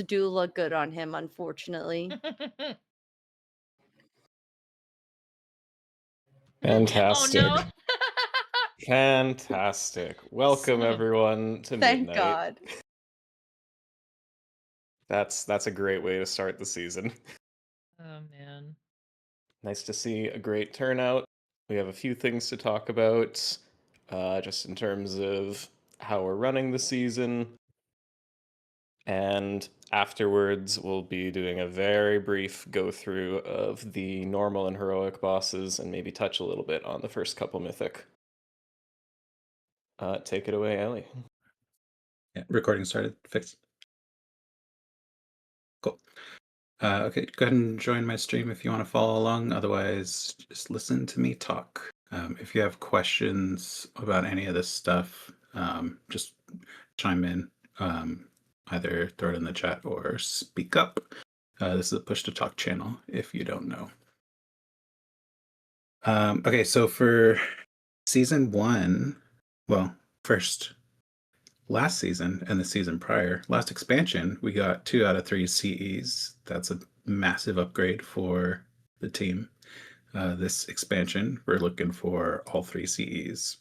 do look good on him, unfortunately. Oh Fantastic. no. Fantastic. Welcome So everyone to Thank Midnight. God. That's a great way to start the season. oh man. Nice to see a great turnout. We have a few things to talk about, just in terms of how we're running the season. And afterwards, we'll be doing a very brief go through of the normal and heroic bosses and maybe touch a little bit on the first couple mythic. Take it away, Ellie. Yeah, recording started. Fixed. Cool. Okay, go ahead and join my stream if you want to follow along. Otherwise, just listen to me talk. If you have questions about any of this stuff, just chime in. Either throw it in the chat or speak up. This is a push to talk channel if you don't know. Okay, so for season 1, well, first, last season and the season prior, last expansion, we got 2 out of 3 CEs. That's a massive upgrade for the team. This expansion, we're looking for all 3 CEs.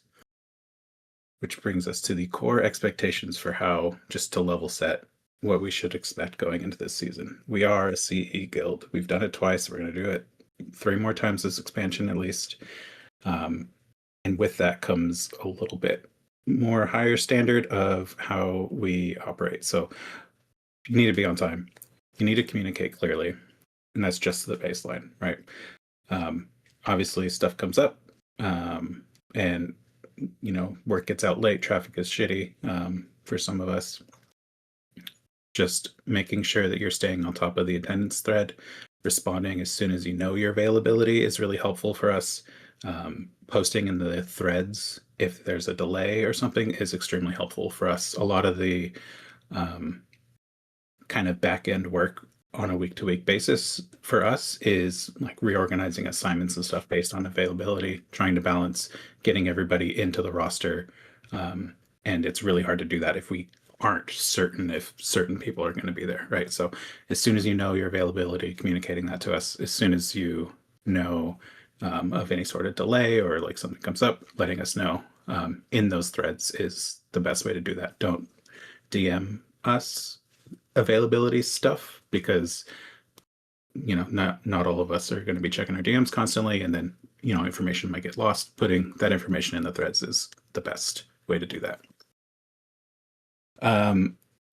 Which brings us to the core expectations for how, just to level set, what we should expect going into this season. We are a CE guild. We've done it twice. We're going to do it 3 more times this expansion at least. And with that comes a little bit more higher standard of how we operate. So you need to be on time. You need to communicate clearly. And that's just the baseline, right? Obviously, stuff comes up, and work gets out late. Traffic is shitty for some of us. Just making sure that you're staying on top of the attendance thread, responding as soon as you know your availability is really helpful for us. Posting in the threads if there's a delay or something is extremely helpful for us. A lot of the kind of back end work on a week-to-week basis for us is like reorganizing assignments and stuff based on availability, trying to balance getting everybody into the roster. And it's really hard to do that if we aren't certain if certain people are going to be there, right? So as soon as you know your availability, communicating that to us, as soon as you know of any sort of delay or like something comes up, letting us know in those threads is the best way to do that. Don't DM us availability stuff because not all of us are going to be checking our DMs constantly, and then information might get lost. Putting that information in the threads is the best way to do that.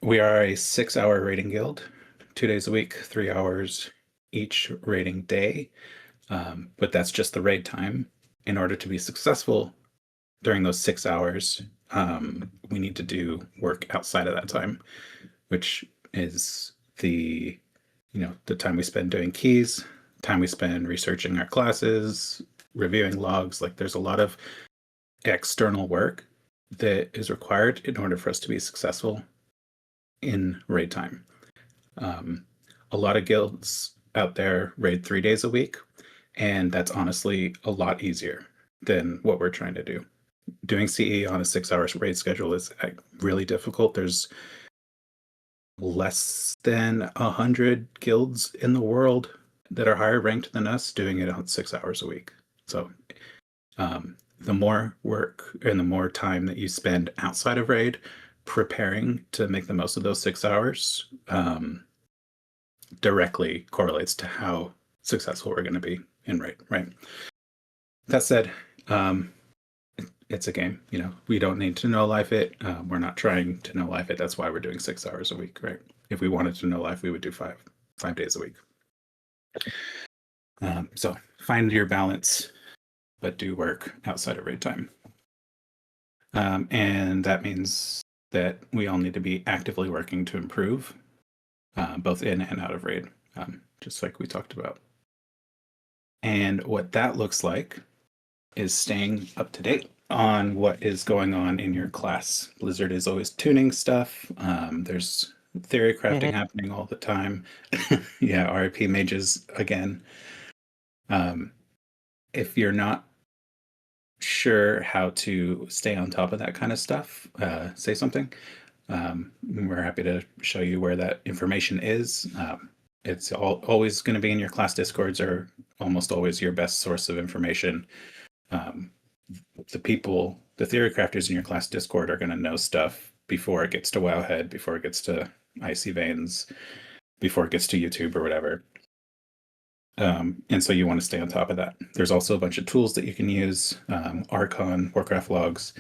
We are a 6-hour raiding guild, 2 days a week, 3 hours each raiding day. But that's just the raid time. In order to be successful during those 6 hours, we need to do work outside of that time, which is the time we spend doing keys, time we spend researching our classes, reviewing logs. Like there's a lot of external work that is required in order for us to be successful in raid time. A lot of guilds out there raid 3 days a week, and that's honestly a lot easier than what we're trying to do. Doing CE on a 6-hour raid schedule is really difficult. There's less than 100 guilds in the world that are higher ranked than us doing it on 6 hours a week. So the more work and the more time that you spend outside of raid preparing to make the most of those 6 hours directly correlates to how successful we're going to be in raid, right? That said, it's a game. We don't need to know life it. We're not trying to know life it. That's why we're doing 6 hours a week, right? If we wanted to know life, we would do five days a week. So find your balance, but do work outside of raid time. And that means that we all need to be actively working to improve, both in and out of raid, just like we talked about. And what that looks like is staying up to date on what is going on in your class. Blizzard is always tuning stuff. There's theory crafting happening all the time. Yeah, RIP mages again. If you're not sure how to stay on top of that kind of stuff, say something. We're happy to show you where that information is. It's always going to be in your class discords, or almost always your best source of information. The theory crafters in your class discord are going to know stuff before it gets to Wowhead, before it gets to Icy Veins, before it gets to YouTube or whatever. And so you want to stay on top of that. There's also a bunch of tools that you can use, Archon, Warcraft logs,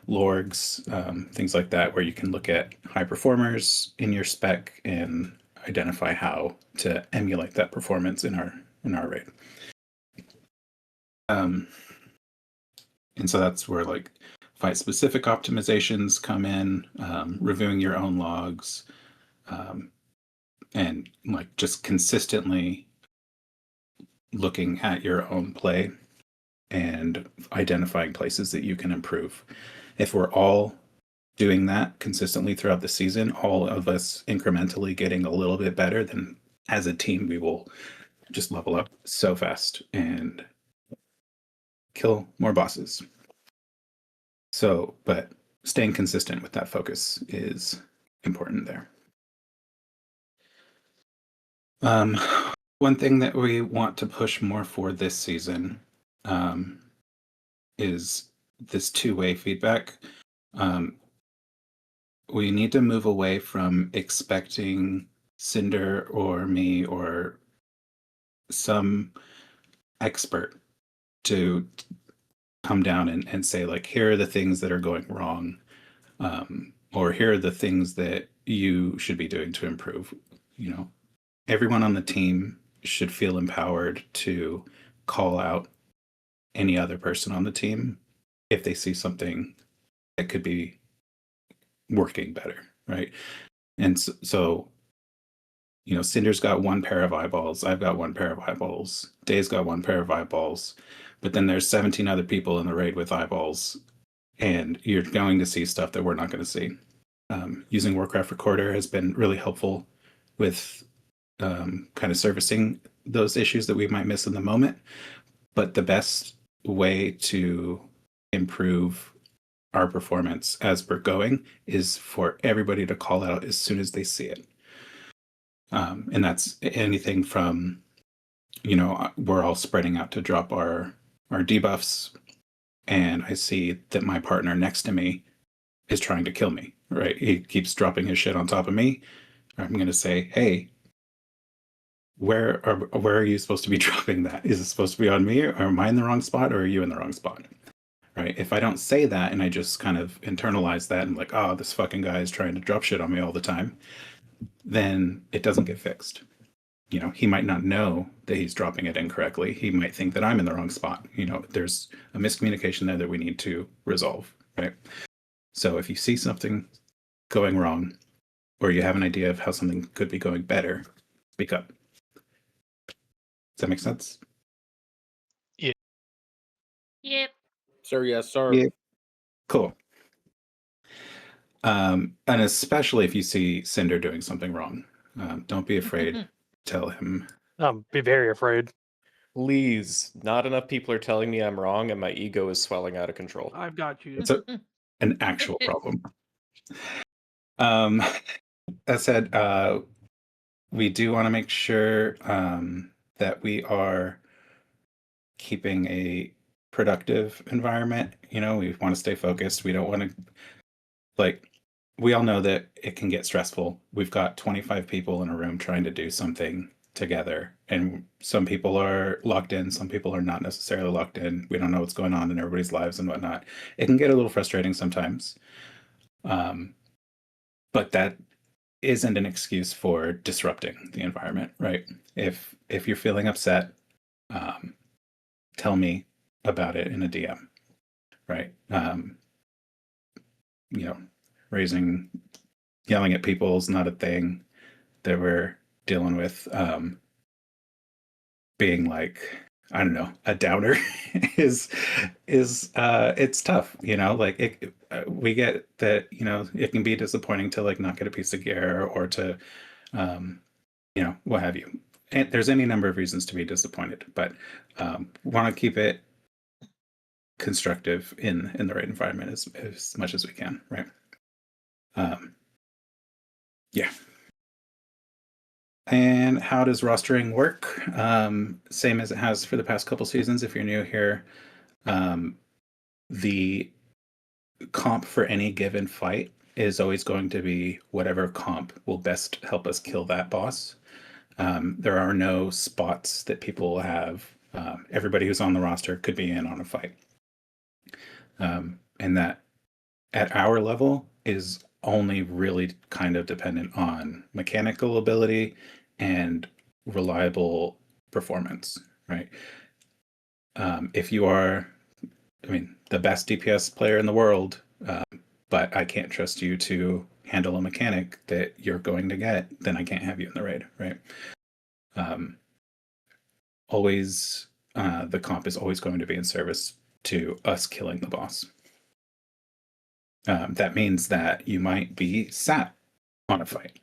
Lorgs, things like that, where you can look at high performers in your spec and identify how to emulate that performance in our raid. And so that's where like fight specific optimizations come in, reviewing your own logs, and like just consistently looking at your own play and identifying places that you can improve. If we're all doing that consistently throughout the season, all of us incrementally getting a little bit better, then as a team, we will just level up so fast and kill more bosses. So, but staying consistent with that focus is important there. One thing that we want to push more for this season is this two-way feedback. We need to move away from expecting Cinder or me or some expert to come down and say, like, here are the things that are going wrong, or here are the things that you should be doing to improve. You know, everyone on the team should feel empowered to call out any other person on the team if they see something that could be working better, right? And so you know, Cinder's got one pair of eyeballs, I've got one pair of eyeballs, Day's got one pair of eyeballs, but then there's 17 other people in the raid with eyeballs, and you're going to see stuff that we're not going to see. Using Warcraft Recorder has been really helpful with kind of servicing those issues that we might miss in the moment. But the best way to improve our performance as we're going is for everybody to call out as soon as they see it. And that's anything from, you know, we're all spreading out to drop our debuffs, and I see that my partner next to me is trying to kill me, right? He keeps dropping his shit on top of me. I'm going to say, hey, where are you supposed to be dropping that? Is it supposed to be on me, or am I in the wrong spot, or are you in the wrong spot? Right? If I don't say that and I just kind of internalize that and like, oh, this fucking guy is trying to drop shit on me all the time, then it doesn't get fixed. You know, he might not know that he's dropping it incorrectly. He might think that I'm in the wrong spot. You know, there's a miscommunication there that we need to resolve, right? So if you see something going wrong, or you have an idea of how something could be going better, speak up. Does that make sense? Yep. Sir, yes, sir. Yeah. Cool. And especially if you see Cinder doing something wrong, don't be afraid. Tell him. Be very afraid. Please, not enough people are telling me I'm wrong, and my ego is swelling out of control. I've got you. It's an actual problem. That said, we do want to make sure that we are keeping a productive environment. You know, we want to stay focused. We don't want to, like, we all know that it can get stressful. We've got 25 people in a room trying to do something together, and some people are locked in, some people are not necessarily locked in. We don't know what's going on in everybody's lives and whatnot. It can get a little frustrating sometimes, but that isn't an excuse for disrupting the environment, right? If you're feeling upset, tell me about it in a DM, right? You know, yelling at people is not a thing that we're dealing with. Being like, I don't know, a downer is it's tough, you know, like we get that, you know, it can be disappointing to like not get a piece of gear or to, you know, what have you. And there's any number of reasons to be disappointed, but want to keep it constructive in the right environment as much as we can, right? Yeah. And how does rostering work? Same as it has for the past couple seasons. If you're new here, the comp for any given fight is always going to be whatever comp will best help us kill that boss. There are no spots that people will have. Everybody who's on the roster could be in on a fight. And that at our level is only really kind of dependent on mechanical ability and reliable performance, right? If you are, the best DPS player in the world, but I can't trust you to handle a mechanic that you're going to get, then I can't have you in the raid, right? Always, the comp is always going to be in service to us killing the boss. That means that you might be sat on a fight.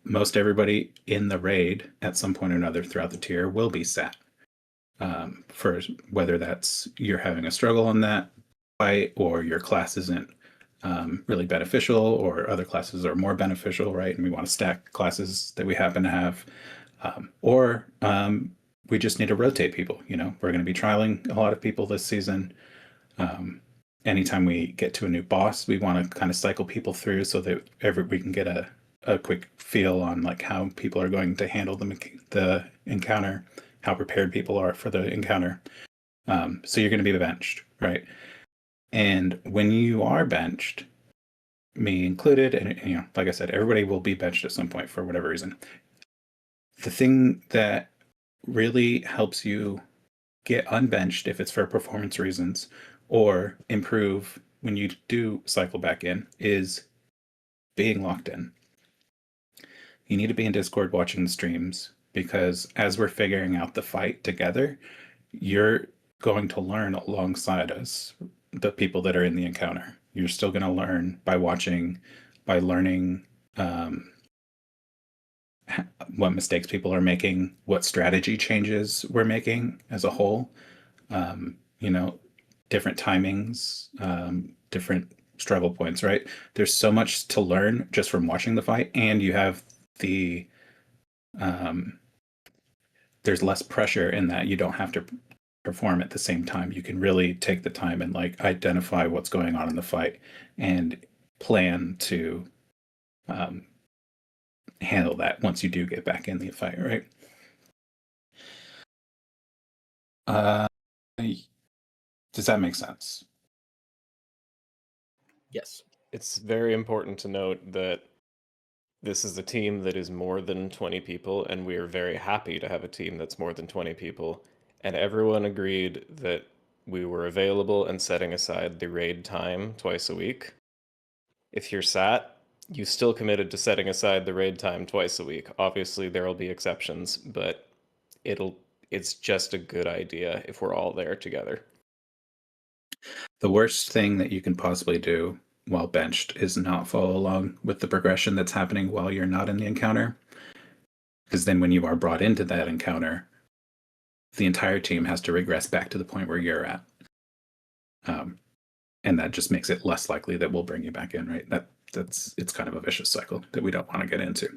Most everybody in the raid at some point or another throughout the tier will be sat. For whether that's you're having a struggle on that fight, or your class isn't really beneficial, or other classes are more beneficial, right? And we want to stack classes that we happen to have, or we just need to rotate people. We're going to be trialing a lot of people this season. Anytime we get to a new boss, we want to kind of cycle people through so that we can get a quick feel on like how people are going to handle the encounter, how prepared people are for the encounter. So you're going to be benched, right? And when you are benched, me included, and like I said, everybody will be benched at some point for whatever reason. The thing that really helps you get unbenched, if it's for performance reasons, or improve when you do cycle back in, is being locked in. You need to be in Discord watching the streams, because as we're figuring out the fight together, you're going to learn alongside us, the people that are in the encounter. You're still going to learn by watching, by learning what mistakes people are making, what strategy changes we're making as a whole. Different timings, different struggle points, right? There's so much to learn just from watching the fight, and you have there's less pressure in that you don't have to perform at the same time. You can really take the time and like identify what's going on in the fight and plan to handle that once you do get back in the fight, right? Does that make sense? Yes. It's very important to note that this is a team that is more than 20 people, and we are very happy to have a team that's more than 20 people. And everyone agreed that we were available and setting aside the raid time twice a week. If you're sat, you still committed to setting aside the raid time twice a week. Obviously, there will be exceptions, but it's just a good idea if we're all there together. The worst thing that you can possibly do while benched is not follow along with the progression that's happening while you're not in the encounter. Because then when you are brought into that encounter, the entire team has to regress back to the point where you're at. And that just makes it less likely that we'll bring you back in, right? It's kind of a vicious cycle that we don't want to get into.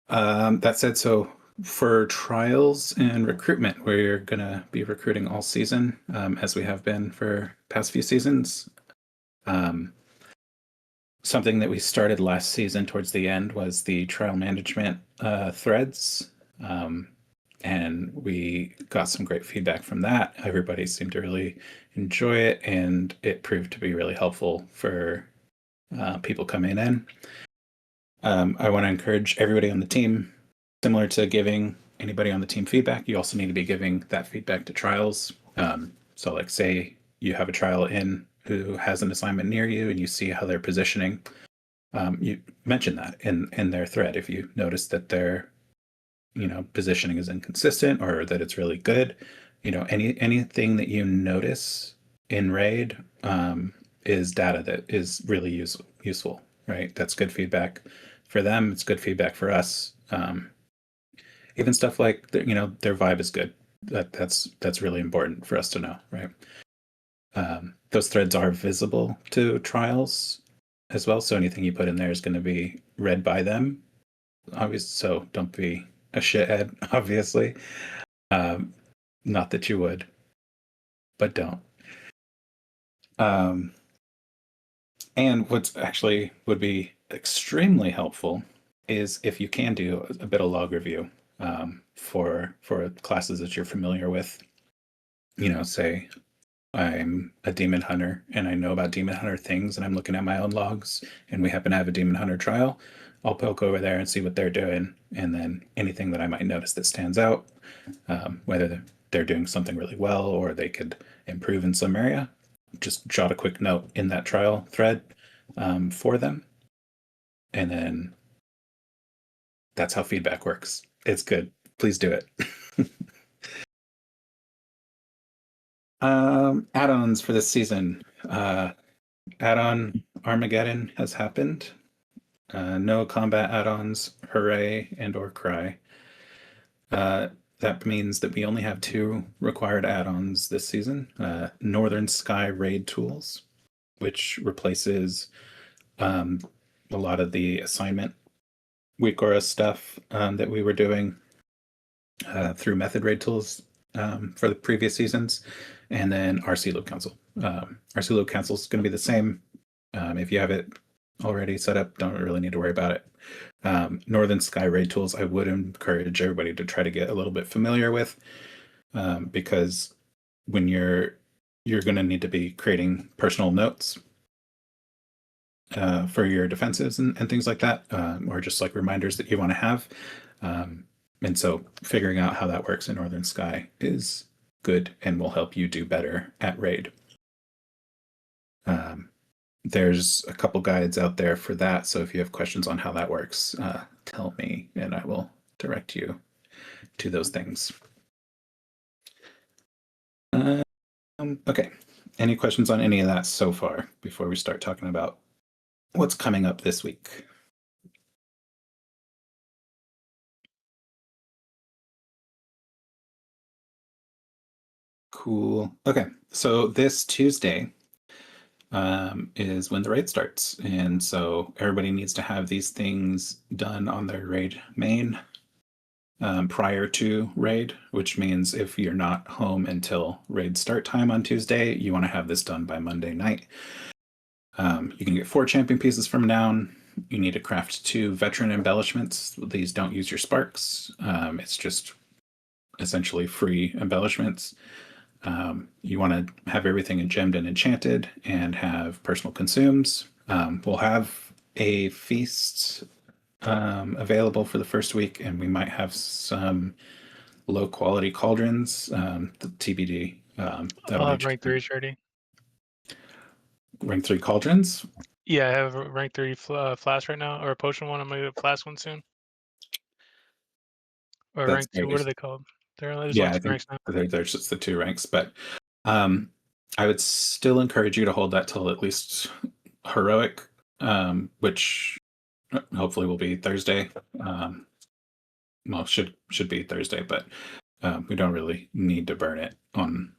That said, so for trials and recruitment, we're going to be recruiting all season, as we have been for past few seasons. Something that we started last season towards the end was the trial management threads. And we got some great feedback from that. Everybody seemed to really enjoy it, and it proved to be really helpful for people coming in. I want to encourage everybody on the team, similar to giving anybody on the team feedback, you also need to be giving that feedback to trials. So like say you have a trial in who has an assignment near you and you see how they're positioning, you mention that in their thread. If you notice that their positioning is inconsistent or that it's really good, anything that you notice in raid is data that is really useful, right? That's good feedback for them. It's good feedback for us. Even stuff like their vibe is good. That's really important for us to know, right? Those threads are visible to trials, as well. So anything you put in there is going to be read by them. Obviously, so don't be a shithead, obviously. Not that you would, but don't. And what's actually would be extremely helpful is if you can do a bit of log review for classes that you're familiar with. You know, say I'm a demon hunter and I know about demon hunter things and I'm looking at my own logs and we happen to have a demon hunter trial. I'll poke over there and see what they're doing, and then anything that I might notice that stands out, whether they're doing something really well or they could improve in some area, just jot a quick note in that trial thread for them. And then that's how feedback works. It's good. Please do it. Add-ons for this season. Add-on Armageddon has happened. No combat add-ons, hooray and or cry. That means that we only have 2 required add-ons this season. Northern Sky Raid Tools, which replaces a lot of the assignment Weekora stuff that we were doing through Method Raid Tools for the previous seasons. And then RC Loop Council. RC Loop Council is going to be the same. If you have it already set up, don't really need to worry about it. Northern Sky Raid Tools, I would encourage everybody to try to get a little bit familiar with, because when you're going to need to be creating personal notes for your defensives and things like that, or just like reminders that you want to have. And so figuring out how that works in Northern Sky is good and will help you do better at raid. There's a couple guides out there for that, so if you have questions on how that works, tell me and I will direct you to those things. Okay, any questions on any of that so far before we start talking about what's coming up this week? Cool. Okay, so this Tuesday is when the raid starts, and so everybody needs to have these things done on their raid main prior to raid, which means if you're not home until raid start time on Tuesday, you want to have this done by Monday night. You can get 4 champion pieces from down. You need to craft 2 veteran embellishments. These don't use your sparks. It's just essentially free embellishments. You want to have everything gemmed and enchanted and have personal consumes. We'll have a feast available for the first week, and we might have some low quality cauldrons. The TBD. I'll have rank 3 ready. Rank 3 cauldrons? Yeah, I have a rank 3 flask right now, or a potion one. I'm gonna get a flask one soon. Or That's rank 2. What are they called? There's yeah, only I 2 think ranks now. there's just the 2 ranks, but I would still encourage you to hold that till at least heroic, which hopefully will be Thursday. Well, should be Thursday, but we don't really need to burn it on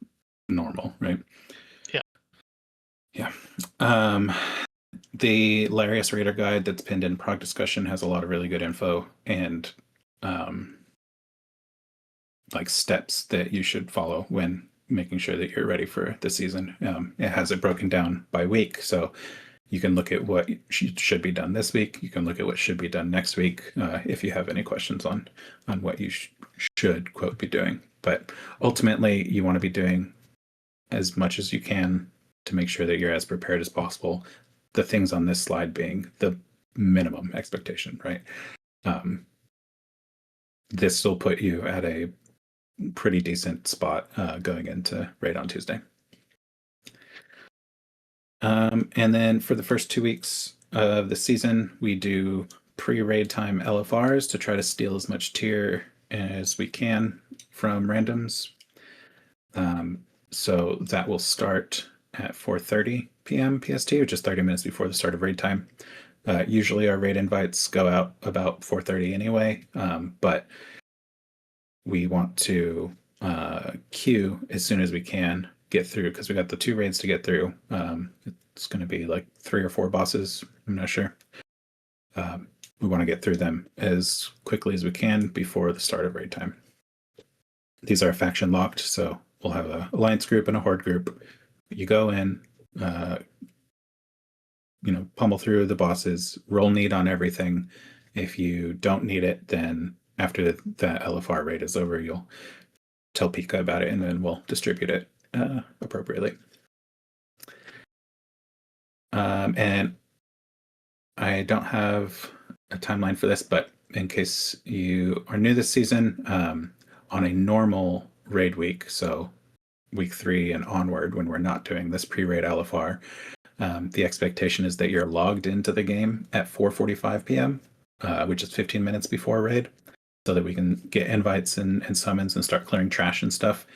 normal, right? Yeah. The Larius Raider guide that's pinned in Prog Discussion has a lot of really good info and like steps that you should follow when making sure that you're ready for the season. It has it broken down by week, so you can look at what should be done this week. You can look at what should be done next week if you have any questions on what you should quote be doing. But ultimately, you want to be doing as much as you can to make sure that you're as prepared as possible. The things on this slide being the minimum expectation, right? This will put you at a pretty decent spot going into raid on Tuesday. And then for the first 2 weeks of the season, we do pre-raid time LFRs to try to steal as much tier as we can from randoms. So that will start at 4:30 p.m. PST, which is 30 minutes before the start of raid time. Usually our raid invites go out about 4:30 anyway, but we want to queue as soon as we can get through, because we got the 2 raids to get through. It's going to be like 3 or 4 bosses. I'm not sure. We want to get through them as quickly as we can before the start of raid time. These are faction locked, so we'll have a alliance group and a horde group. You go in, pummel through the bosses, roll need on everything. If you don't need it, then after that LFR raid is over, you'll tell Pika about it, and then we'll distribute it appropriately. And I don't have a timeline for this, but in case you are new this season, on a normal raid week, so week 3 and onward, when we're not doing this pre-raid LFR, the expectation is that you're logged into the game at 4:45 p.m., which is 15 minutes before raid, so that we can get invites and summons and start clearing trash and stuff.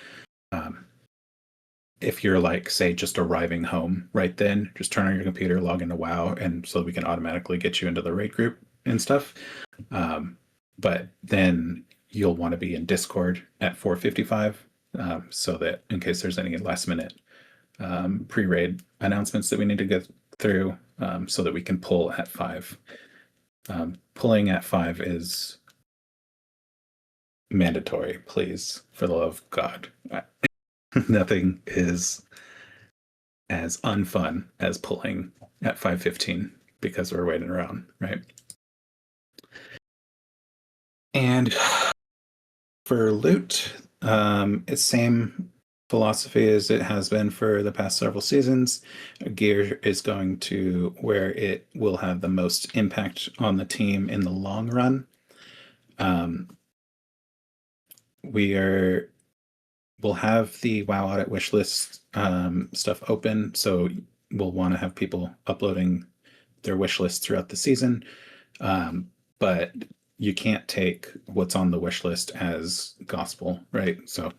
If you're like, say, just arriving home right then, just turn on your computer, log into WoW, and so we can automatically get you into the raid group and stuff. But then you'll want to be in Discord at 4:55, so that in case there's any last minute pre-raid announcements that we need to get through, so that we can pull at 5. Pulling at 5 is mandatory, please, for the love of God. Nothing is as unfun as pulling at 5:15 because we're waiting around, right? And for loot, it's same philosophy as it has been for the past several seasons. Gear is going to where it will have the most impact on the team in the long run. We'll have the WoW audit wishlist stuff open, so we'll want to have people uploading their wish list throughout the season. But you can't take what's on the wish list as gospel, right? So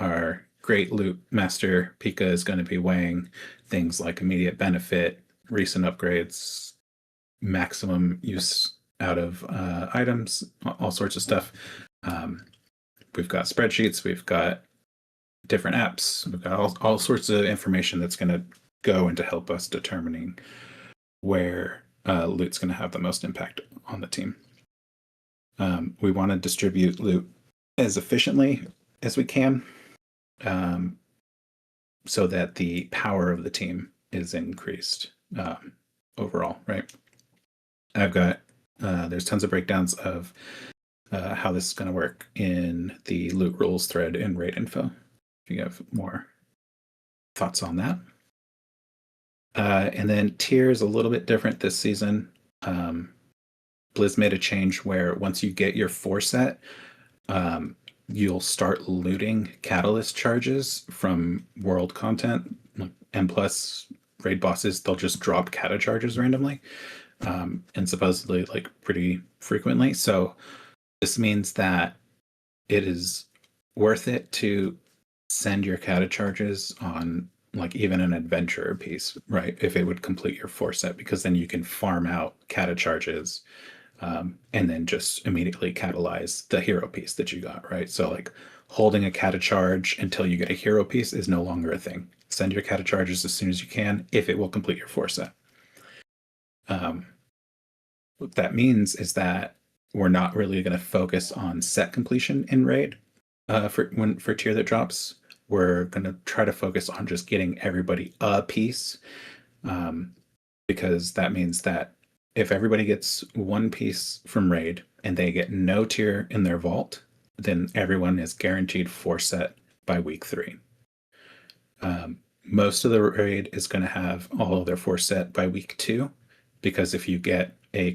our great loot master Pika is going to be weighing things like immediate benefit, recent upgrades, maximum use out of items, all sorts of stuff. We've got spreadsheets, we've got different apps, we've got all sorts of information that's going to go into help us determining where loot's going to have the most impact on the team. We want to distribute loot as efficiently as we can, so that the power of the team is increased overall, right? I've got, there's tons of breakdowns of how this is going to work in the loot rules thread in raid info, if you have more thoughts on that. And then tier is a little bit different this season. Blizz made a change where once you get your 4 set, you'll start looting catalyst charges from world content. And plus raid bosses, they'll just drop cata charges randomly, and supposedly like pretty frequently. So this means that it is worth it to send your cata charges on like even an adventurer piece, right? If it would complete your 4 set, because then you can farm out cata charges, and then just immediately catalyze the hero piece that you got, right? So like holding a cata charge until you get a hero piece is no longer a thing. Send your cata charges as soon as you can if it will complete your 4 set. What that means is that we're not really going to focus on set completion in raid for tier that drops. We're going to try to focus on just getting everybody a piece, because that means that if everybody gets 1 piece from raid and they get no tier in their vault, then everyone is guaranteed 4 set by week 3. Most of the raid is going to have all of their 4 set by week 2, because if you get a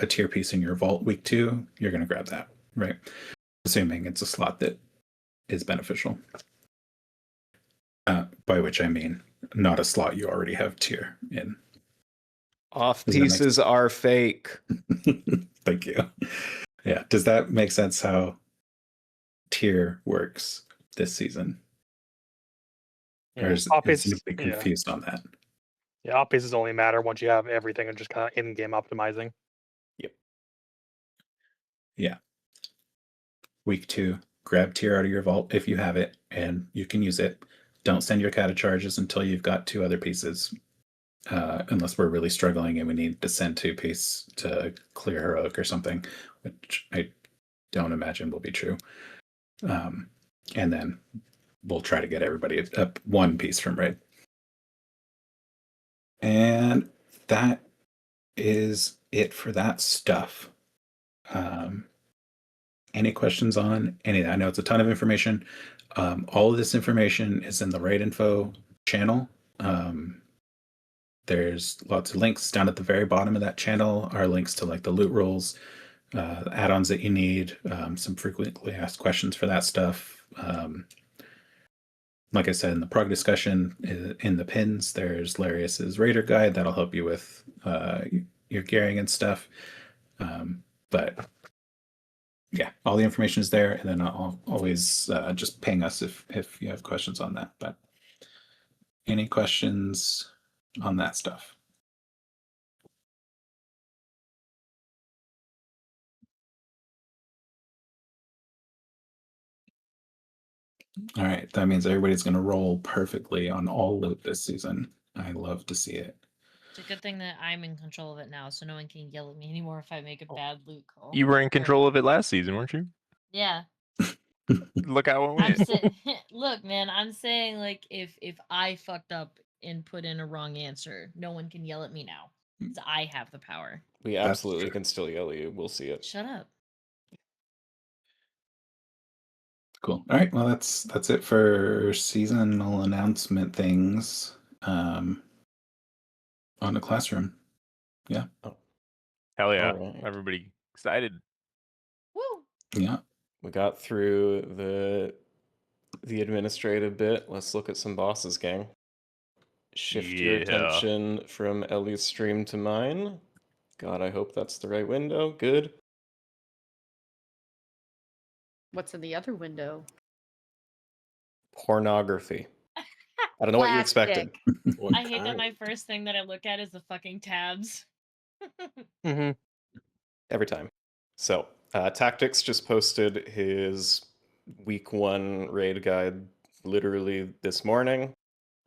tier piece in your vault week 2, you're going to grab that, right? Assuming it's a slot that is beneficial. By which I mean not a slot you already have tier in. Off pieces are fake. Thank you. Yeah. Does that make sense how tier works this season? Yeah, or is anybody confused on that? Yeah, op pieces only matter once you have everything and just kind of in-game optimizing. Yep. Yeah. Week 2, grab tier out of your vault if you have it, and you can use it. don't send your cata charges until you've got 2 other pieces. Unless we're really struggling and we need to send 2 piece to clear heroic or something, which I don't imagine will be true. And then we'll try to get everybody up 1 piece from raid. And that is it for that stuff. Any questions on any? I know it's a ton of information. All of this information is in the raid info channel. There's lots of links down at the very bottom of that channel are links to like the loot rolls, add-ons that you need, some frequently asked questions for that stuff. Like I said, in the prog discussion in the pins, there's Larius's Raider guide that'll help you with your gearing and stuff. But yeah, all the information is there, and then I'll always just ping us if you have questions on that. But any questions on that stuff? All right, that means everybody's going to roll perfectly on all loot this season. I love to see it. It's a good thing that I'm in control of it now, so no one can yell at me anymore if I make a bad loot call. You were in control of it last season, weren't you? Yeah. Look how it I'm went. look, man, I'm saying like if I fucked up and put in a wrong answer, no one can yell at me now. 'Cause I have the power. We That's absolutely true. can still yell at you. We'll see it. Shut up. Cool. All right. Well, that's it for seasonal announcement things on the classroom. Yeah. Hell yeah. Alright. Everybody excited. Woo! Yeah. We got through the administrative bit. Let's look at some bosses, gang. Shift your Yeah. attention from Ellie's stream to mine. God, I hope that's the right window. Good. What's in the other window? Pornography. I don't know what you expected. Plastic. I hate that my first thing that I look at is the fucking tabs. Mm-hmm. Every time. So, Tactics just posted his week 1 raid guide literally this morning.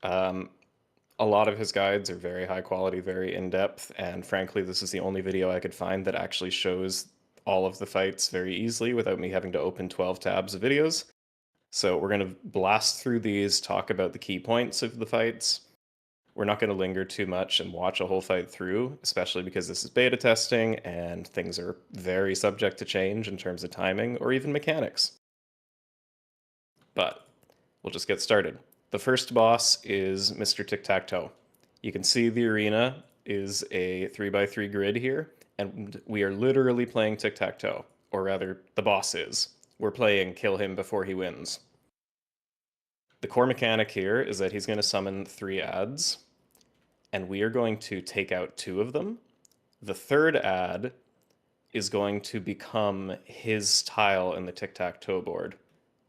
A lot of his guides are very high quality, very in-depth, and frankly, this is the only video I could find that actually shows all of the fights very easily without me having to open 12 tabs of videos. So we're going to blast through these, talk about the key points of the fights. We're not going to linger too much and watch a whole fight through, especially because this is beta testing and things are very subject to change in terms of timing or even mechanics. But we'll just get started. The first boss is Mr. Tic-Tac-Toe. You can see the arena is a 3x3 grid here, and we are literally playing tic-tac-toe. Or rather, the boss is. We're playing kill him before he wins. The core mechanic here is that he's going to summon 3 ads, and we are going to take out 2 of them. The third ad is going to become his tile in the tic-tac-toe board.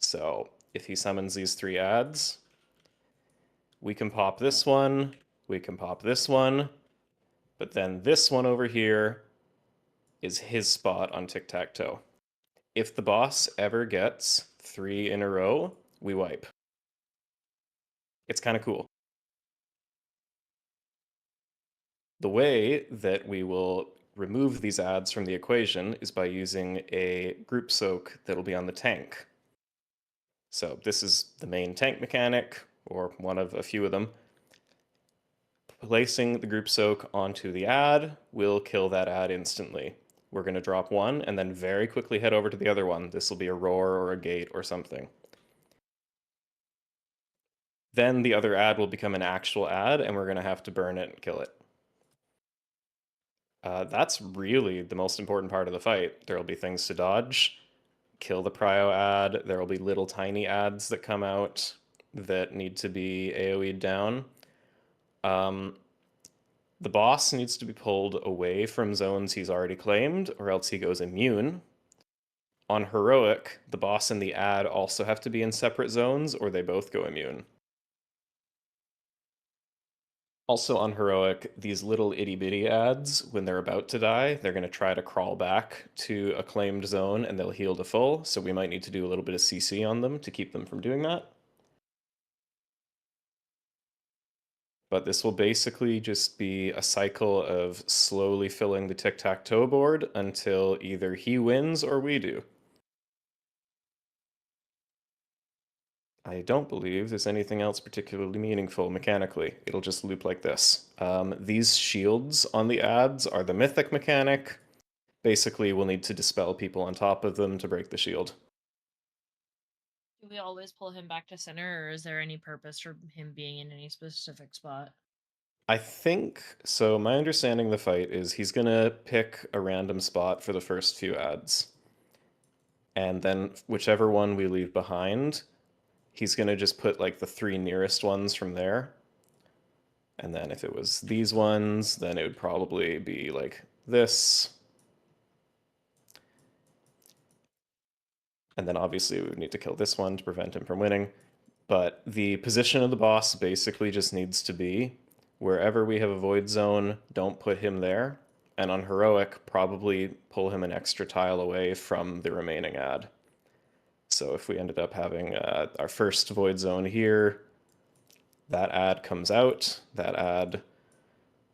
So if he summons these 3 ads, we can pop this one, we can pop this one, but then this one over here is his spot on tic-tac-toe. If the boss ever gets 3 in a row, we wipe. It's kind of cool. The way that we will remove these ads from the equation is by using a group soak that'll be on the tank. So this is the main tank mechanic, or one of a few of them. Placing the group soak onto the ad will kill that ad instantly. We're going to drop one and then very quickly head over to the other one. This will be a roar or a gate or something. Then the other ad will become an actual ad and we're going to have to burn it and kill it. That's really the most important part of the fight. There will be things to dodge. Kill the prio ad. There will be little tiny ads that come out that need to be AoE'd down. The boss needs to be pulled away from zones he's already claimed, or else he goes immune. On Heroic, the boss and the ad also have to be in separate zones, or they both go immune. Also on Heroic, these little itty-bitty ads, when they're about to die, they're going to try to crawl back to a claimed zone and they'll heal to full, so we might need to do a little bit of CC on them to keep them from doing that. but this will basically just be a cycle of slowly filling the tic-tac-toe board until either he wins or we do. I don't believe there's anything else particularly meaningful mechanically. It'll just loop like this. These shields on the ads are the mythic mechanic. Basically, we'll need to dispel people on top of them to break the shield. Do we always pull him back to center, or is there any purpose for him being in any specific spot? I think so. My understanding of the fight is he's gonna pick a random spot for the first few ads. And then whichever one we leave behind, he's gonna just put like the 3 nearest ones from there. And then if it was these ones, then it would probably be like this. And then obviously we would need to kill this one to prevent him from winning. But the position of the boss basically just needs to be wherever we have a void zone, don't put him there. And on heroic, probably pull him an extra tile away from the remaining ad. So if we ended up having our first void zone here, that ad comes out, that ad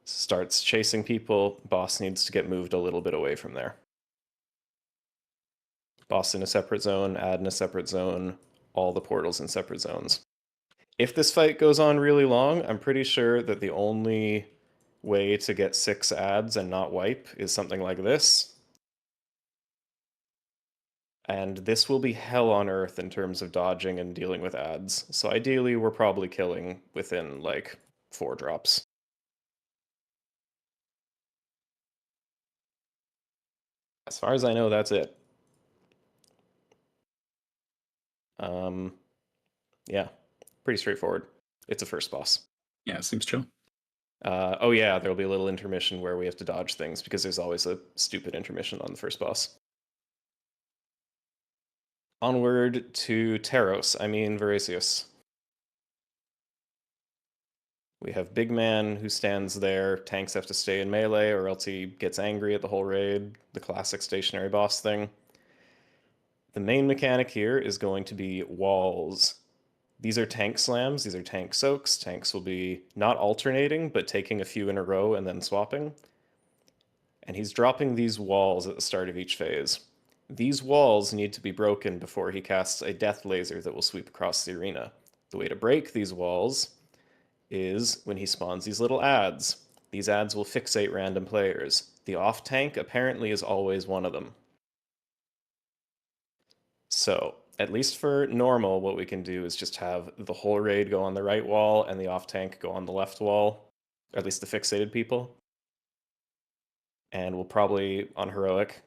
starts chasing people, boss needs to get moved a little bit away from there. Boss in a separate zone, ad in a separate zone, all the portals in separate zones. If this fight goes on really long, I'm pretty sure that the only way to get 6 ads and not wipe is something like this. And this will be hell on earth in terms of dodging and dealing with ads. So ideally, we're probably killing within like 4 drops. As far as I know, that's it. Yeah, pretty straightforward. It's a first boss. Yeah, it seems chill. Oh yeah, there'll be a little intermission where we have to dodge things because there's always a stupid intermission on the first boss. Onward to Teros, Verasius. We have Big Man who stands there. Tanks have to stay in melee or else he gets angry at the whole raid. The classic stationary boss thing. The main mechanic here is going to be walls. These are tank slams. These are tank soaks. Tanks will be not alternating, but taking a few in a row and then swapping. And he's dropping these walls at the start of each phase. These walls need to be broken before he casts a death laser that will sweep across the arena. The way to break these walls is when he spawns these little ads. These ads will fixate random players. The off tank apparently is always one of them. So, at least for normal, what we can do is just have the whole raid go on the right wall and the off tank go on the left wall, or at least the fixated people. And we'll probably, on heroic,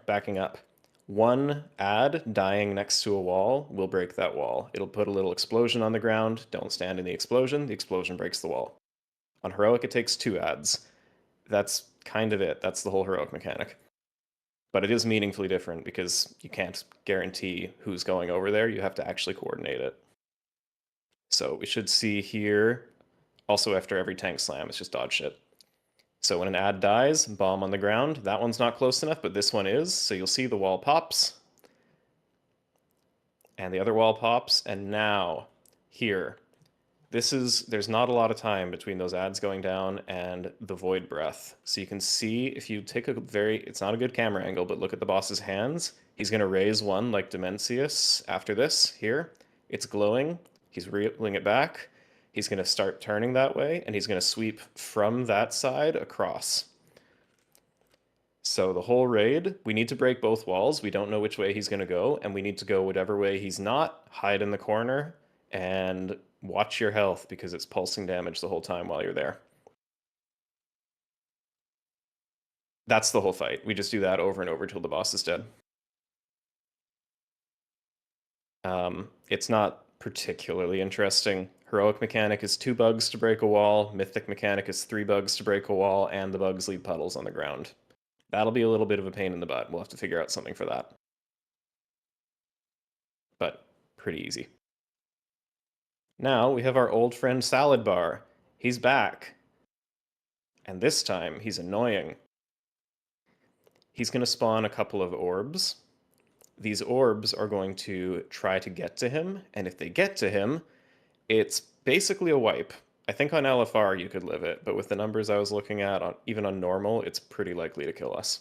backing up. One ad dying next to a wall will break that wall. It'll put a little explosion on the ground. Don't stand in the explosion breaks the wall. On heroic, it takes 2 ads. That's kind of it. That's the whole heroic mechanic. But it is meaningfully different because you can't guarantee who's going over there. You have to actually coordinate it. So we should see here, also after every tank slam, it's just dodge shit. So when an ad dies, bomb on the ground. That one's not close enough, but this one is. So you'll see the wall pops. And the other wall pops. And now, here. There's not a lot of time between those ads going down and the void breath. So you can see, if you take it's not a good camera angle, but look at the boss's hands. He's going to raise one like Dimensius after this, here. It's glowing. He's reeling it back. He's going to start turning that way, and he's going to sweep from that side across. So the whole raid, we need to break both walls. We don't know which way he's going to go, and we need to go whatever way he's not, hide in the corner, and watch your health because it's pulsing damage the whole time while you're there. That's the whole fight. We just do that over and over till the boss is dead. It's not particularly interesting. Heroic mechanic is 2 bugs to break a wall. Mythic mechanic is 3 bugs to break a wall, and the bugs leave puddles on the ground. That'll be a little bit of a pain in the butt. We'll have to figure out something for that. But pretty easy. Now we have our old friend Salad Bar. He's back. And this time, he's annoying. He's going to spawn a couple of orbs. These orbs are going to try to get to him, and if they get to him, it's basically a wipe. I think on LFR you could live it, but with the numbers I was looking at, even on normal, it's pretty likely to kill us.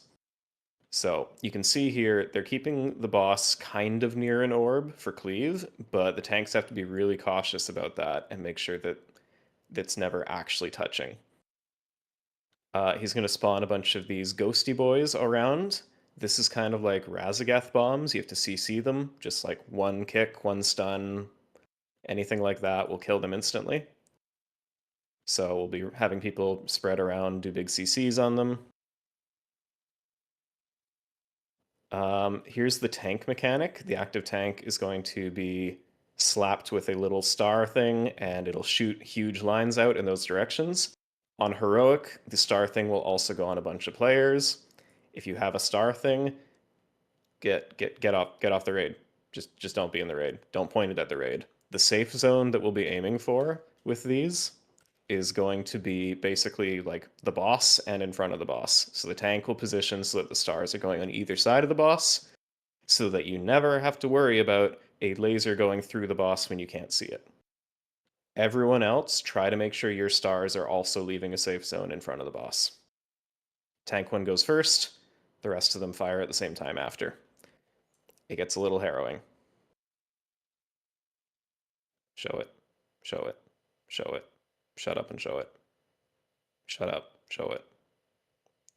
So you can see here, they're keeping the boss kind of near an orb for cleave, but the tanks have to be really cautious about that and make sure that it's never actually touching. He's going to spawn a bunch of these ghosty boys around. This is kind of like Razagath bombs. You have to CC them. Just like one kick, one stun, anything like that will kill them instantly. So we'll be having people spread around, do big CCs on them. Here's the tank mechanic. The active tank is going to be slapped with a little star thing, and it'll shoot huge lines out in those directions. On heroic, the star thing will also go on a bunch of players. If you have a star thing, get off the raid. Just don't be in the raid. Don't point it at the raid. The safe zone that we'll be aiming for with these is going to be basically like the boss and in front of the boss. So the tank will position so that the stars are going on either side of the boss, so that you never have to worry about a laser going through the boss when you can't see it. Everyone else, try to make sure your stars are also leaving a safe zone in front of the boss. Tank 1 goes first, the rest of them fire at the same time after. It gets a little harrowing. Show it. Show it. Show it. Shut up and show it. Shut up. Show it.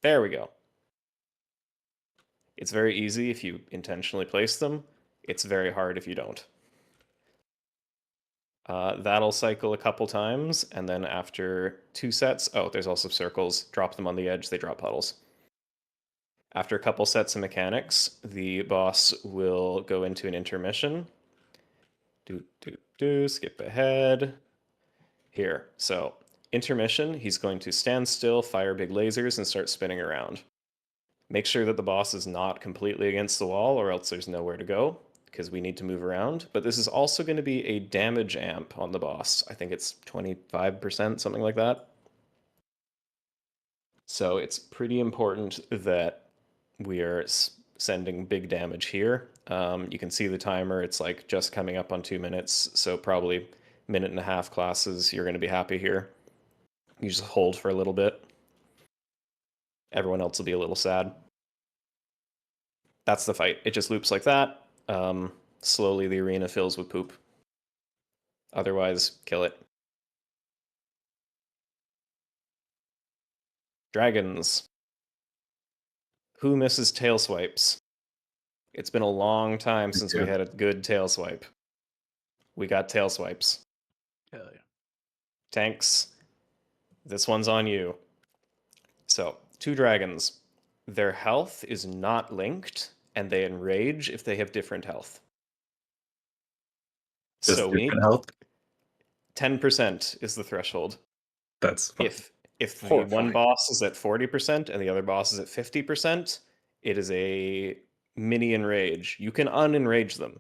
There we go. It's very easy if you intentionally place them. It's very hard if you don't. That'll cycle a couple times, and then after 2 sets, oh, there's also circles. Drop them on the edge, they drop puddles. After a couple sets of mechanics, the boss will go into an intermission. Skip ahead. Here, so intermission, he's going to stand still, fire big lasers, and start spinning around. Make sure that the boss is not completely against the wall, or else there's nowhere to go, because we need to move around. But this is also going to be a damage amp on the boss. I think it's 25%, something like that. So it's pretty important that we are sending big damage here. You can see the timer, it's like just coming up on 2 minutes, so probably minute and a half classes, you're going to be happy here. You just hold for a little bit. Everyone else will be a little sad. That's the fight. It just loops like that. Slowly the arena fills with poop. Otherwise, kill it. Dragons. Who misses tail swipes? It's been a long time since we had a good tail swipe. We got tail swipes. Hell yeah. Tanks, this one's on you. So, 2 dragons. Their health is not linked, and they enrage if they have different health. Just So we need different health. 10% is the threshold. That's fine. If the Horrifying. one boss is at 40% and the other boss is at 50%, it is a mini enrage. You can unenrage them.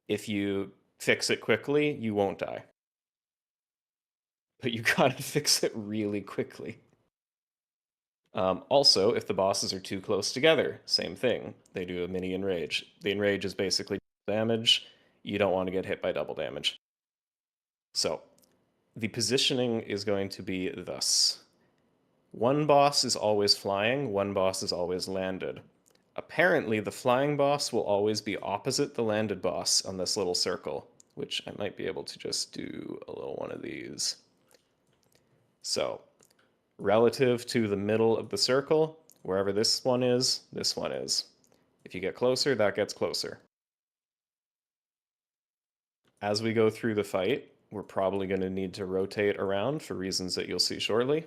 If you fix it quickly, you won't die. But you gotta fix it really quickly. Also, if the bosses are too close together, same thing. They do a mini enrage. The enrage is basically damage. You don't want to get hit by double damage. So, the positioning is going to be thus. One boss is always flying, one boss is always landed. Apparently, the flying boss will always be opposite the landed boss on this little circle, which I might be able to just do a little one of these. So, relative to the middle of the circle, wherever this one is, this one is. If you get closer, that gets closer. As we go through the fight, we're probably going to need to rotate around for reasons that you'll see shortly.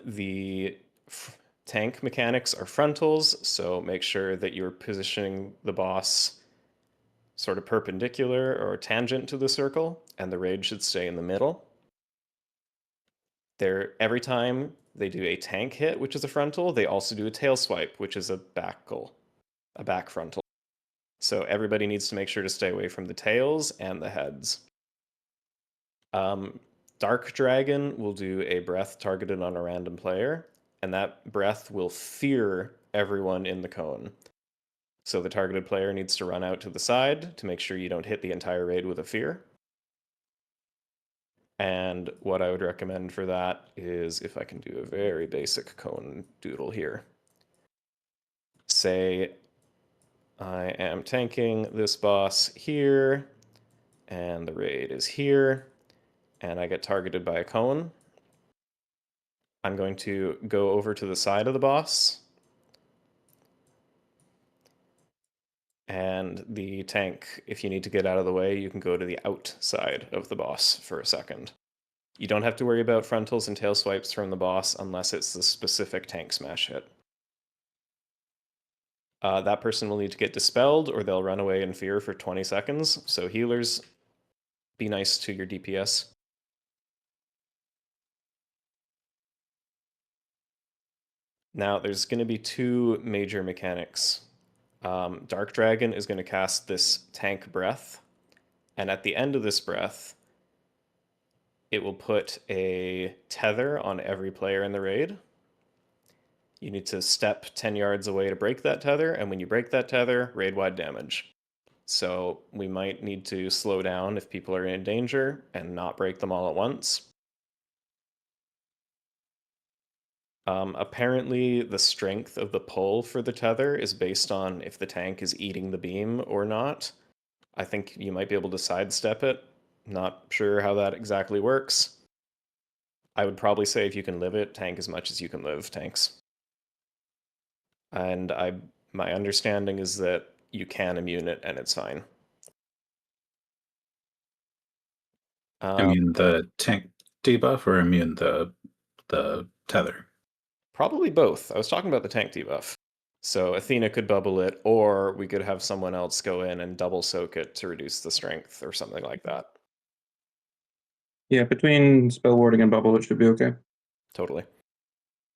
The tank mechanics are frontals, so make sure that you're positioning the boss sort of perpendicular or tangent to the circle, and the raid should stay in the middle. Every time they do a tank hit, which is a frontal, they also do a tail swipe, which is a back frontal. So everybody needs to make sure to stay away from the tails and the heads. Dark Dragon will do a breath targeted on a random player, and that breath will fear everyone in the cone. So the targeted player needs to run out to the side to make sure you don't hit the entire raid with a fear. And what I would recommend for that is, if I can do a very basic cone doodle here. Say I am tanking this boss here, and the raid is here, and I get targeted by a cone. I'm going to go over to the side of the boss, and the tank, if you need to get out of the way, you can go to the outside of the boss for a second. You don't have to worry about frontals and tail swipes from the boss unless it's the specific tank smash hit. That person will need to get dispelled or they'll run away in fear for 20 seconds. So healers, be nice to your DPS. Now there's going to be two major mechanics. Dark Dragon is going to cast this tank breath, and at the end of this breath, it will put a tether on every player in the raid. You need to step 10 yards away to break that tether, and when you break that tether, raid-wide damage. So we might need to slow down if people are in danger and not break them all at once. Apparently, the strength of the pull for the tether is based on if the tank is eating the beam or not. I think you might be able to sidestep it. Not sure how that exactly works. I would probably say if you can live it, tank as much as you can live tanks. And my understanding is that you can immune it and it's fine. Immune the tank debuff or immune the tether? Probably both. I was talking about the tank debuff. So Athena could bubble it, or we could have someone else go in and double soak it to reduce the strength or something like that. Yeah, between spell warding and bubble, it should be okay. Totally.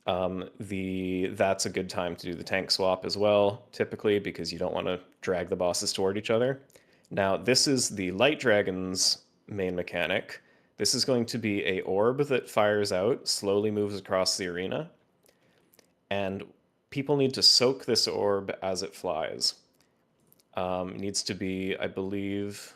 That's a good time to do the tank swap as well, typically, because you don't want to drag the bosses toward each other. Now, this is the Light Dragon's main mechanic. This is going to be a orb that fires out, slowly moves across the arena, and people need to soak this orb as it flies. Needs to be, I believe,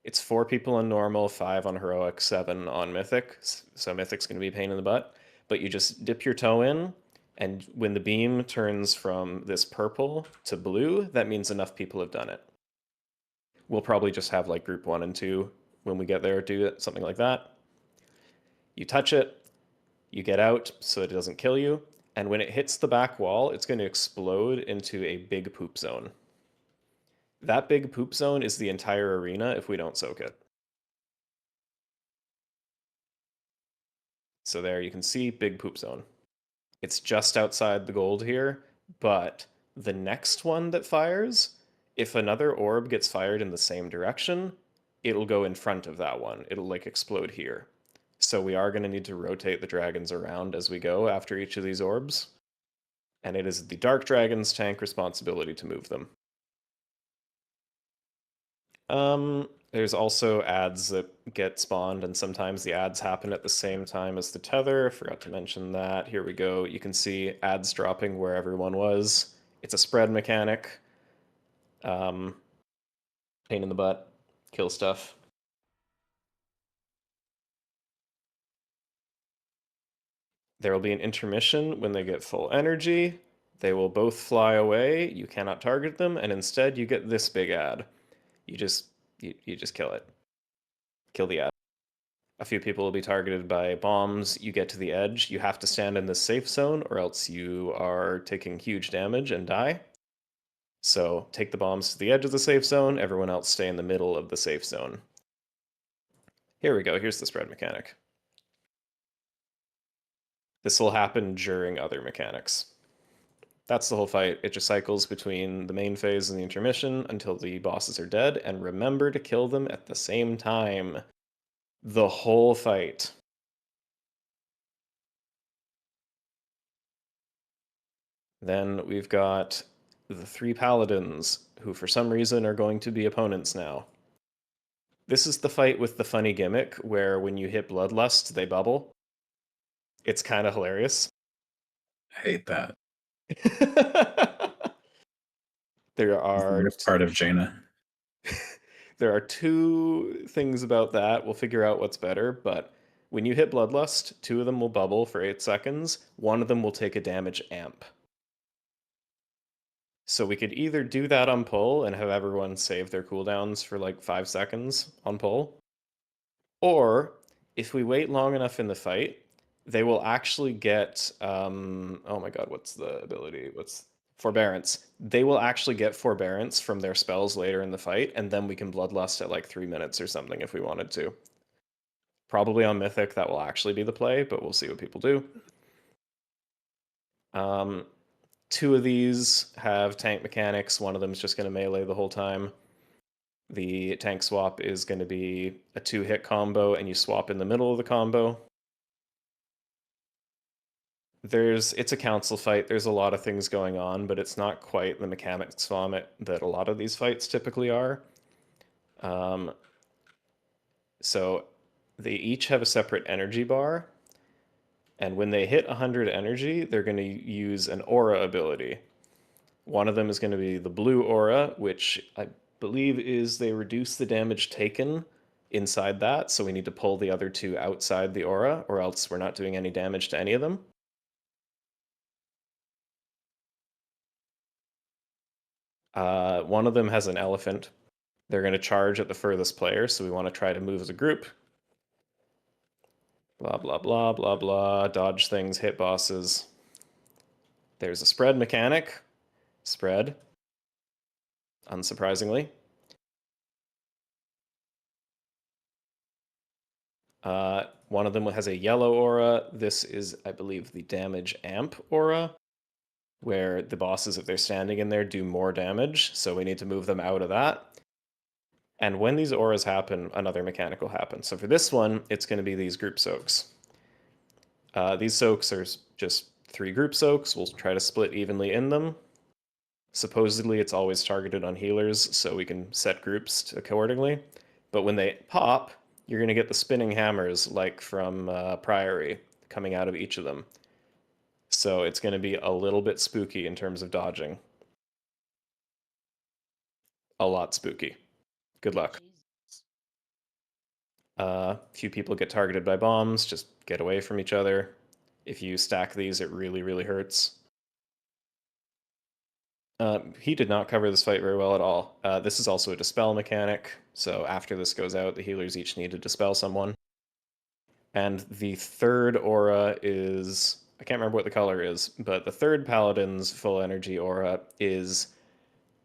it's 4 people on normal, 5 on heroic, 7 on mythic. So mythic's going to be a pain in the butt. But you just dip your toe in, and when the beam turns from this purple to blue, that means enough people have done it. We'll probably just have like group 1 and 2 when we get there do it, something like that. You touch it, you get out so it doesn't kill you, and when it hits the back wall, it's going to explode into a big poop zone. That big poop zone is the entire arena if we don't soak it. So there you can see big poop zone. It's just outside the gold here, but the next one that fires, if another orb gets fired in the same direction, it'll go in front of that one. It'll like explode here. So we are going to need to rotate the dragons around as we go after each of these orbs. And it is the Dark Dragon's tank responsibility to move them. There's also ads that get spawned, and sometimes the ads happen at the same time as the tether. Forgot to mention that. Here we go. You can see ads dropping where everyone was. It's a spread mechanic. Pain in the butt. Kill stuff. There will be an intermission when they get full energy. They will both fly away. You cannot target them, and instead you get this big ad. You just kill it. Kill the ad. A few people will be targeted by bombs. You get to the edge. You have to stand in the safe zone or else you are taking huge damage and die. So take the bombs to the edge of the safe zone. Everyone else stay in the middle of the safe zone. Here we go. Here's the spread mechanic. This will happen during other mechanics. That's the whole fight. It just cycles between the main phase and the intermission until the bosses are dead, and remember to kill them at the same time. The whole fight. Then we've got the 3 paladins, who for some reason are going to be opponents now. This is the fight with the funny gimmick where when you hit Bloodlust, they bubble. It's kind of hilarious. I hate that. There The are worst part of Jaina. there are two things about that. We'll figure out what's better, but when you hit Bloodlust, two of them will bubble for 8 seconds. One of them will take a damage amp. So we could either do that on pull and have everyone save their cooldowns for like 5 seconds on pull, or if we wait long enough in the fight, they will actually get oh my god, what's the ability? What's forbearance? They will actually get forbearance from their spells later in the fight, and then we can bloodlust at like 3 minutes or something if we wanted to. Probably on Mythic that will actually be the play, but we'll see what people do. Two of these have tank mechanics. One of them is just going to melee the whole time. The tank swap is going to be a 2-hit combo, and you swap in the middle of the combo. It's a council fight. There's a lot of things going on, but it's not quite the mechanics vomit that a lot of these fights typically are. So they each have a separate energy bar, and when they hit 100 energy, they're going to use an aura ability. One of them is going to be the blue aura, which I believe is they reduce the damage taken inside that, so we need to pull the other two outside the aura, or else we're not doing any damage to any of them. One of them has an elephant. They're going to charge at the furthest player, so we want to try to move as a group. Blah, blah, blah, blah, blah. Dodge things, hit bosses. There's a spread mechanic. Spread. Unsurprisingly. One of them has a yellow aura. This is, I believe, the damage amp aura, where the bosses, if they're standing in there, do more damage, so we need to move them out of that. And when these auras happen, another mechanic will happen. So for this one, it's going to be these group soaks. These soaks are just 3 group soaks. We'll try to split evenly in them. Supposedly, it's always targeted on healers, so we can set groups accordingly. But when they pop, you're going to get the spinning hammers like from Priory coming out of each of them. So it's going to be a little bit spooky in terms of dodging. A lot spooky. Good luck. Few people get targeted by bombs. Just get away from each other. If you stack these, it really, really hurts. He did not cover this fight very well at all. This is also a dispel mechanic, so after this goes out, the healers each need to dispel someone. And the third aura is... I can't remember what the color is, but the third paladin's full energy aura is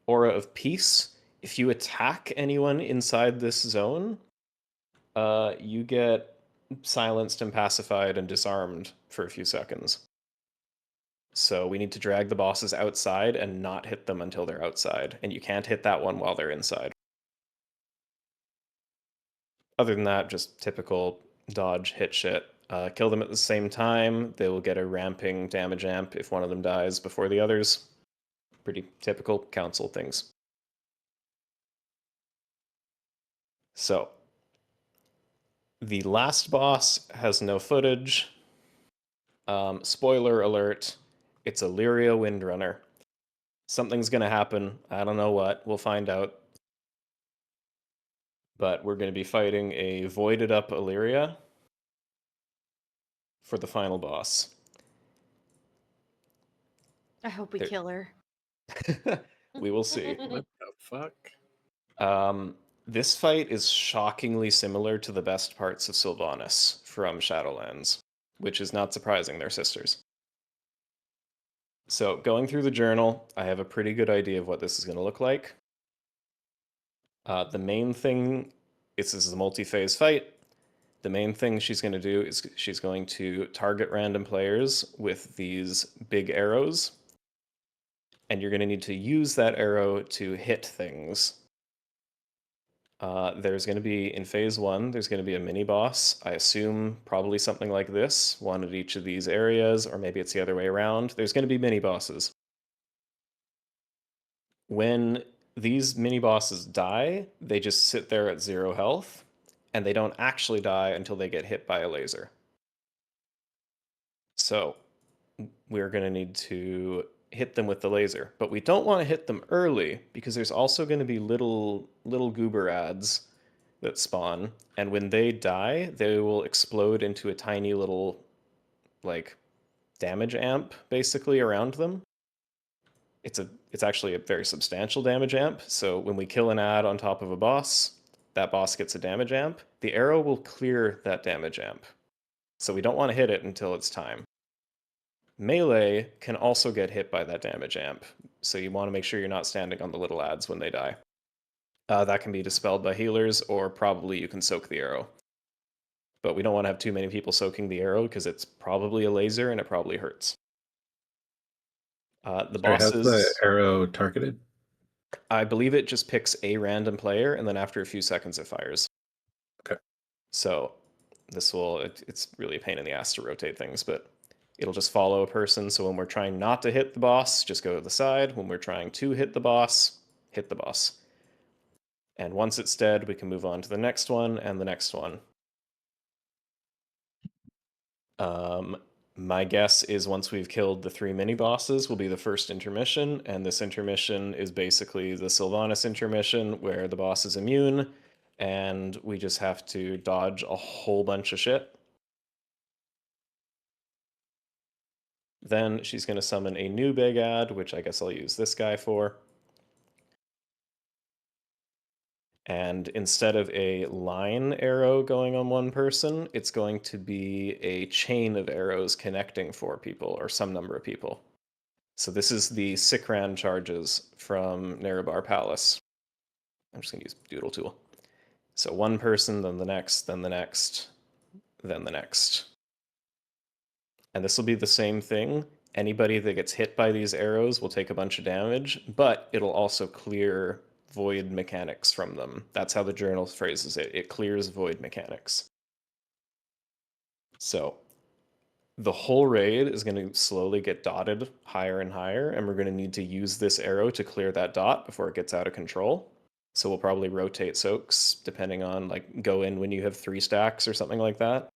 Aura of Peace. If you attack anyone inside this zone, you get silenced and pacified and disarmed for a few seconds. So we need to drag the bosses outside and not hit them until they're outside. And you can't hit that one while they're inside. Other than that, just typical dodge, hit shit. Kill them at the same time. They will get a ramping damage amp if one of them dies before the others. Pretty typical council things. So, the last boss has no footage. Spoiler alert, it's a Lyria Windrunner. Something's going to happen. I don't know what. We'll find out. But we're going to be fighting a voided up Illyria for the final boss. I hope we There- kill her. We will see. What the fuck? This fight is shockingly similar to the best parts of Sylvanas from Shadowlands, which is not surprising. They're sisters. So, going through the journal, I have a pretty good idea of what this is going to look like. The main thing this is a multi-phase fight. The main thing she's going to do is she's going to target random players with these big arrows. And you're going to need to use that arrow to hit things. There's going to be, in phase 1, there's going to be a mini boss. I assume probably something like this, one at each of these areas, or maybe it's the other way around. There's going to be mini bosses. When these mini bosses die, they just sit there at 0 health, and they don't actually die until they get hit by a laser. So, we're going to need to hit them with the laser. But we don't want to hit them early because there's also going to be little goober ads that spawn, and when they die, they will explode into a tiny little like damage amp basically around them. It's actually a very substantial damage amp. So when we kill an ad on top of a boss, that boss gets a damage amp. The arrow will clear that damage amp. So we don't want to hit it until it's time. Melee can also get hit by that damage amp, so you want to make sure you're not standing on the little ads when they die. That can be dispelled by healers, or probably you can soak the arrow. But we don't want to have too many people soaking the arrow because it's probably a laser and it probably hurts. The Sorry, how's the bosses, arrow targeted? I believe it just picks a random player, and then after a few seconds it fires. Okay. So it's really a pain in the ass to rotate things, but it'll just follow a person. So when we're trying not to hit the boss, just go to the side. When we're trying to hit the boss, hit the boss. And once it's dead, we can move on to the next one and the next one. My guess is once we've killed the 3 mini bosses will be the first intermission, and this intermission is basically the Sylvanas intermission where the boss is immune and we just have to dodge a whole bunch of shit. Then she's going to summon a new big ad, which I guess I'll use this guy for. And instead of a line arrow going on one person, it's going to be a chain of arrows connecting 4 people or some number of people. So this is the Sikran charges from Nerebar Palace. I'm just going to use Doodle Tool. So one person, then the next, then the next, then the next. And this will be the same thing. Anybody that gets hit by these arrows will take a bunch of damage, but it'll also clear void mechanics from them. That's how the journal phrases it. It clears void mechanics. So the whole raid is going to slowly get dotted higher and higher, and we're going to need to use this arrow to clear that dot before it gets out of control. So we'll probably rotate soaks depending on, like, go in when you have 3 stacks or something like that.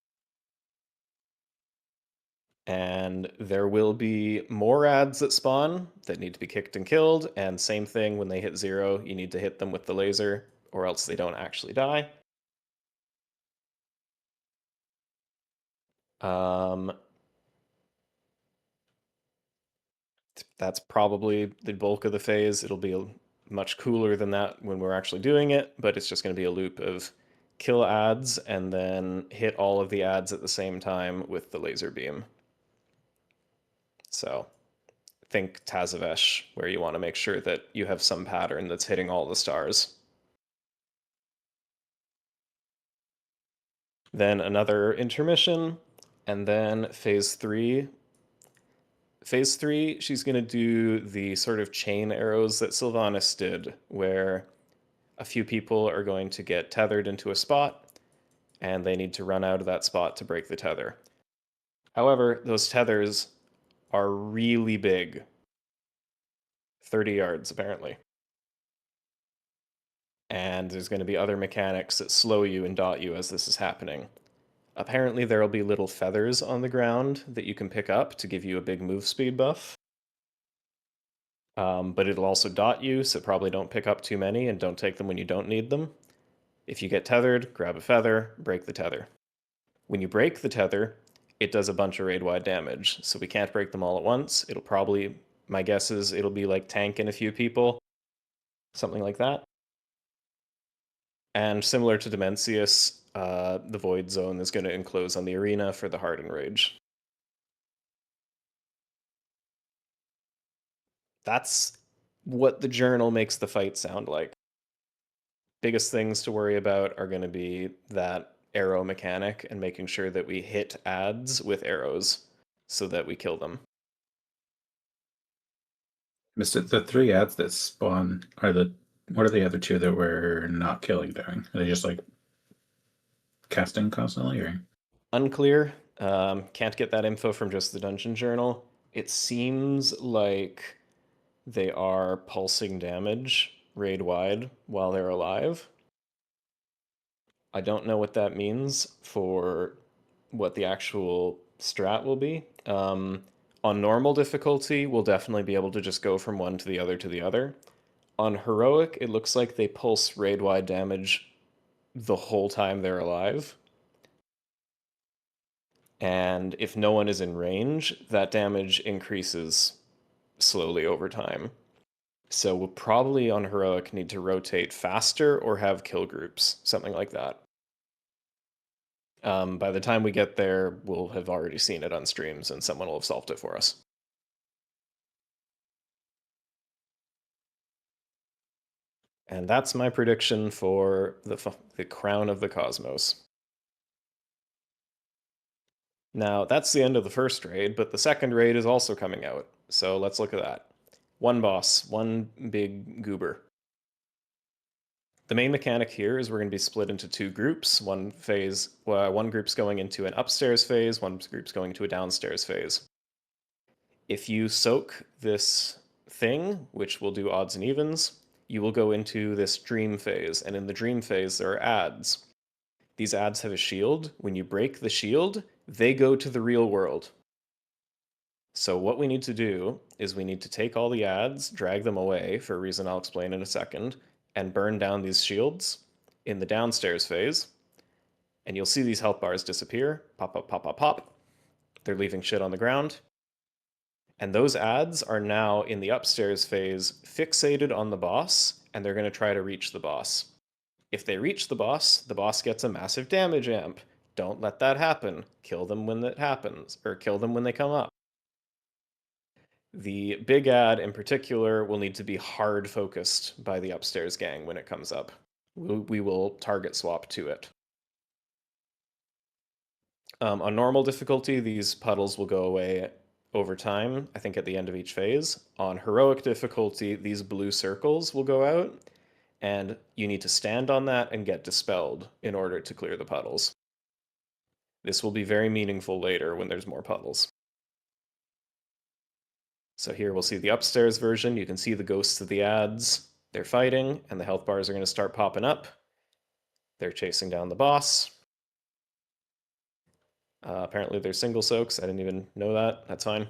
And there will be more ads that spawn that need to be kicked and killed, and same thing, when they hit 0, you need to hit them with the laser, or else they don't actually die. That's probably the bulk of the phase. It'll be much cooler than that when we're actually doing it, but it's just going to be a loop of kill ads and then hit all of the ads at the same time with the laser beam. So think Tazavesh, where you want to make sure that you have some pattern that's hitting all the stars. Then another intermission, and then phase 3. Phase 3, she's going to do the sort of chain arrows that Sylvanas did, where a few people are going to get tethered into a spot, and they need to run out of that spot to break the tether. However, those tethers are really big. 30 yards, apparently. And there's going to be other mechanics that slow you and dot you as this is happening. Apparently there will be little feathers on the ground that you can pick up to give you a big move speed buff. But it'll also dot you, so probably don't pick up too many and don't take them when you don't need them. If you get tethered, grab a feather, break the tether. When you break the tether, it does a bunch of raid-wide damage, so we can't break them all at once. It'll probably, my guess is it'll be like tanking a few people, something like that. And similar to Demencius, the Void Zone is going to enclose on the arena for the Hardened Rage. That's what the journal makes the fight sound like. Biggest things to worry about are going to be that arrow mechanic and making sure that we hit ads with arrows so that we kill them. Missed it. The 3 ads that spawn what are the other 2 that we're not killing doing? Are they just like casting constantly, or? Unclear. Can't get that info from just the dungeon journal. It seems like they are pulsing damage raid wide while they're alive. I don't know what that means for what the actual strat will be. On normal difficulty, we'll definitely be able to just go from one to the other to the other. On heroic, it looks like they pulse raid-wide damage the whole time they're alive. And if no one is in range, that damage increases slowly over time. So we'll probably on heroic need to rotate faster or have kill groups, something like that. By the time we get there, we'll have already seen it on streams and someone will have solved it for us. And that's my prediction for the Crown of the Cosmos. Now, that's the end of the first raid, but the second raid is also coming out. So let's look at that. One boss, one big goober. The main mechanic here is we're going to be split into two groups. One group's going into an upstairs phase, one group's going to a downstairs phase. If you soak this thing, which will do odds and evens, you will go into this dream phase, and in the dream phase there are ads. These ads have a shield. When you break the shield, they go to the real world. So what we need to do is we need to take all the ads, drag them away for a reason I'll explain in a second, and burn down these shields in the downstairs phase. And you'll see these health bars disappear. Pop, pop, pop, pop, pop. They're leaving shit on the ground. And those ads are now in the upstairs phase fixated on the boss, and they're going to try to reach the boss. If they reach the boss gets a massive damage amp. Don't let that happen. Kill them when that happens, or kill them when they come up. The big ad in particular will need to be hard focused by the upstairs gang when it comes up. We will target swap to it. On normal difficulty, these puddles will go away over time, I think at the end of each phase. On heroic difficulty, these blue circles will go out, and you need to stand on that and get dispelled in order to clear the puddles. This will be very meaningful later when there's more puddles. So here we'll see the upstairs version. You can see the ghosts of the ads. They're fighting, and the health bars are going to start popping up. They're chasing down the boss. Apparently they're single soaks. I didn't even know that. That's fine.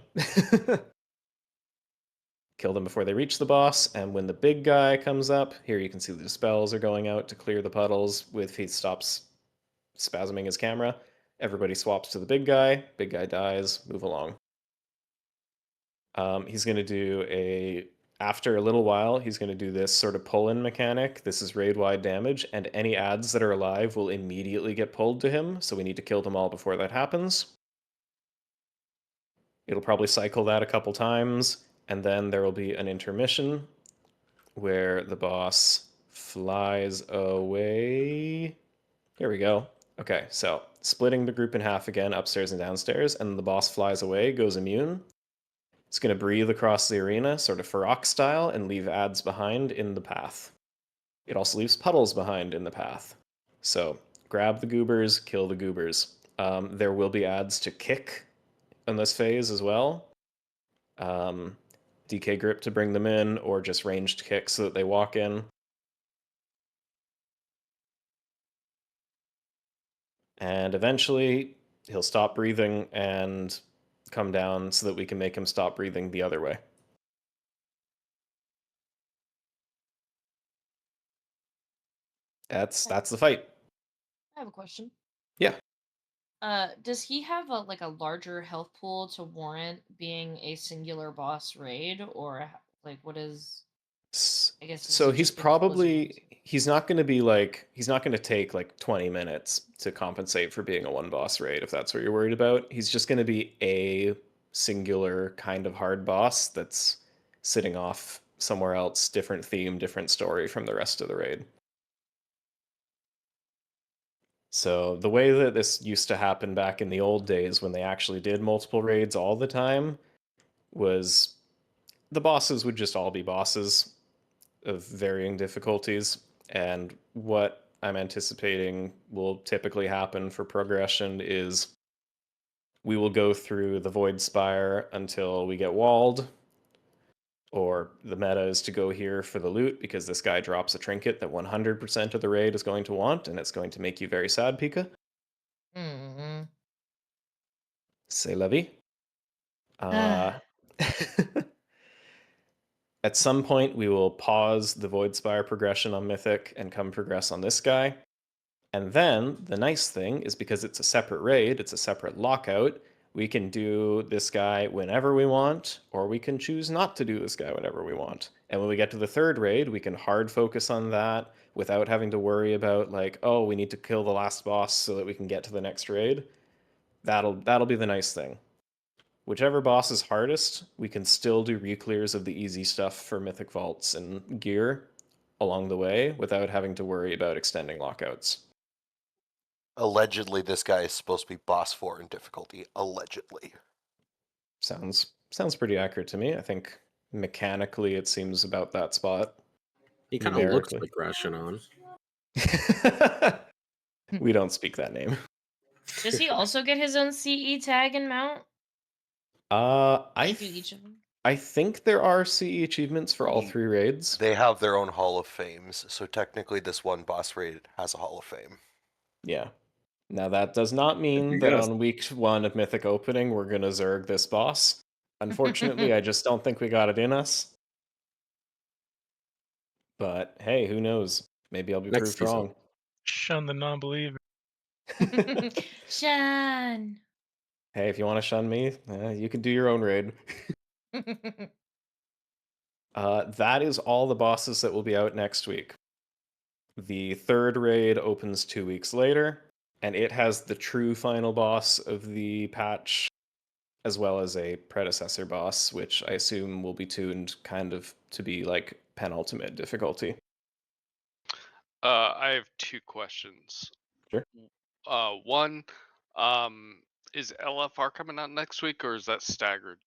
Kill them before they reach the boss, and when the big guy comes up, here you can see the dispels are going out to clear the puddles. If he stops spasming his camera, everybody swaps to the big guy dies, move along. He's going to do after a little while, he's going to do this sort of pull-in mechanic. This is raid-wide damage, and any ads that are alive will immediately get pulled to him, so we need to kill them all before that happens. It'll probably cycle that a couple times, and then there will be an intermission where the boss flies away. Here we go. Okay, so splitting the group in half again, upstairs and downstairs, and the boss flies away, goes immune. It's going to breathe across the arena, sort of Farok style, and leave ads behind in the path. It also leaves puddles behind in the path. So grab the goobers, kill the goobers. There will be ads to kick in this phase as well. DK grip to bring them in, or just ranged kick so that they walk in. And eventually he'll stop breathing and come down so that we can make him stop breathing the other way. That's the fight. I have a question. Yeah. Does he have a larger health pool to warrant being a singular boss raid, or what is? I guess. So he's not going to take 20 minutes to compensate for being a one boss raid, if that's what you're worried about. He's just going to be a singular kind of hard boss that's sitting off somewhere else, different theme, different story from the rest of the raid. So the way that this used to happen back in the old days when they actually did multiple raids all the time was the bosses would just all be bosses of varying difficulties, and what I'm anticipating will typically happen for progression is we will go through the Void Spire until we get walled, or the meta is to go here for the loot because this guy drops a trinket that 100% of the raid is going to want, and it's going to make you very sad, Pika. Mm-hmm. C'est la vie. At some point, we will pause the Void Spire progression on Mythic and come progress on this guy. And then the nice thing is because it's a separate raid, it's a separate lockout, we can do this guy whenever we want, or we can choose not to do this guy whenever we want. And when we get to the third raid, we can hard focus on that without having to worry about like, oh, we need to kill the last boss so that we can get to the next raid. That'll be the nice thing. Whichever boss is hardest, we can still do reclears of the easy stuff for Mythic Vaults and gear along the way without having to worry about extending lockouts. Allegedly, this guy is supposed to be boss 4 in difficulty. Allegedly. Sounds pretty accurate to me. I think mechanically it seems about that spot. He kind of looks numerically. like Rashinon. We don't speak that name. Does he also get his own CE tag and mount? I Do each of them? I think there are CE achievements for all 3 raids. They have their own Hall of Fames, so technically this one boss raid has a Hall of Fame. Yeah. Now that does not mean that on week 1 of Mythic Opening we're gonna Zerg this boss. Unfortunately, I just don't think we got it in us. But hey, who knows? Maybe I'll be Next proved wrong. Shun the non-believer. Shun. Hey, if you want to shun me, you can do your own raid. That is all the bosses that will be out next week. The third raid opens 2 weeks later, and it has the true final boss of the patch, as well as a predecessor boss, which I assume will be tuned kind of to be like penultimate difficulty. I have 2 questions. Sure. One, is LFR coming out next week, or is that staggered?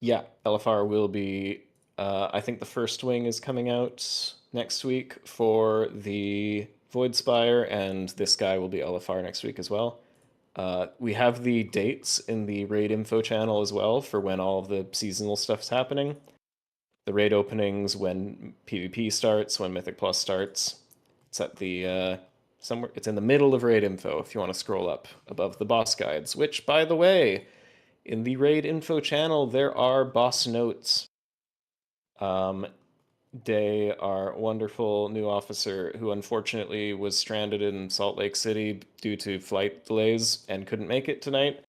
Yeah, LFR will be. I think the first wing is coming out next week for the Void Spire, and this guy will be LFR next week as well. We have the dates in the raid info channel as well for when all of the seasonal stuff's happening. The raid openings, when PvP starts, when Mythic Plus starts. It's at the somewhere. It's in the middle of raid info if you want to scroll up above the boss guides. Which, by the way, in the raid info channel there are boss notes. Day, our wonderful new officer, who unfortunately was stranded in Salt Lake City due to flight delays and couldn't make it tonight.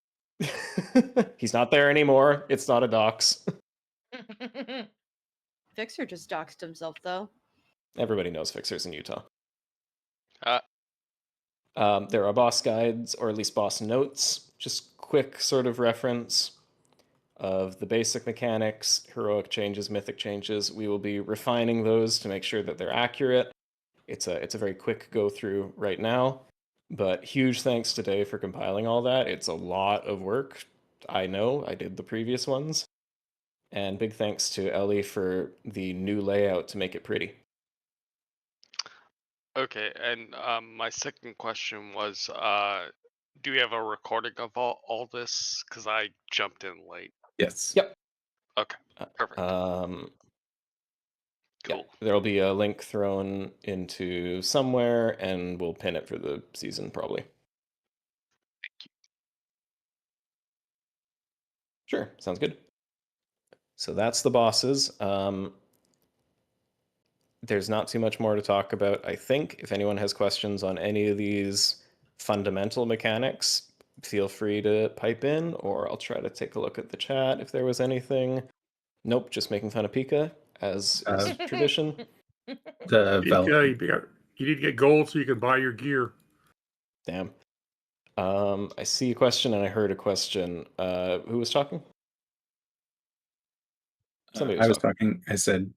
He's not there anymore. It's not a dox. Fixer just doxed himself, though. Everybody knows Fixer's in Utah. Uh, There are boss guides, or at least boss notes, just quick sort of reference of the basic mechanics, heroic changes, mythic changes. We will be refining those to make sure that they're accurate. It's a very quick go through right now, but huge thanks to Dave for compiling all that. It's a lot of work. I know, I did the previous ones. And big thanks to Ellie for the new layout to make it pretty. Okay, and my second question was, do we have a recording of all this? Because I jumped in late. Yes. Yep. Okay, perfect. Cool. Cool. There'll be a link thrown into somewhere, and we'll pin it for the season probably. Thank you. Sure, sounds good. So that's the bosses. There's not too much more to talk about, I think. If anyone has questions on any of these fundamental mechanics, feel free to pipe in, or I'll try to take a look at the chat if there was anything. Nope, just making fun of Pika, as is tradition. You need to get gold so you can buy your gear. Damn. I see a question and I heard a question. Who was talking? Somebody I was talking. I said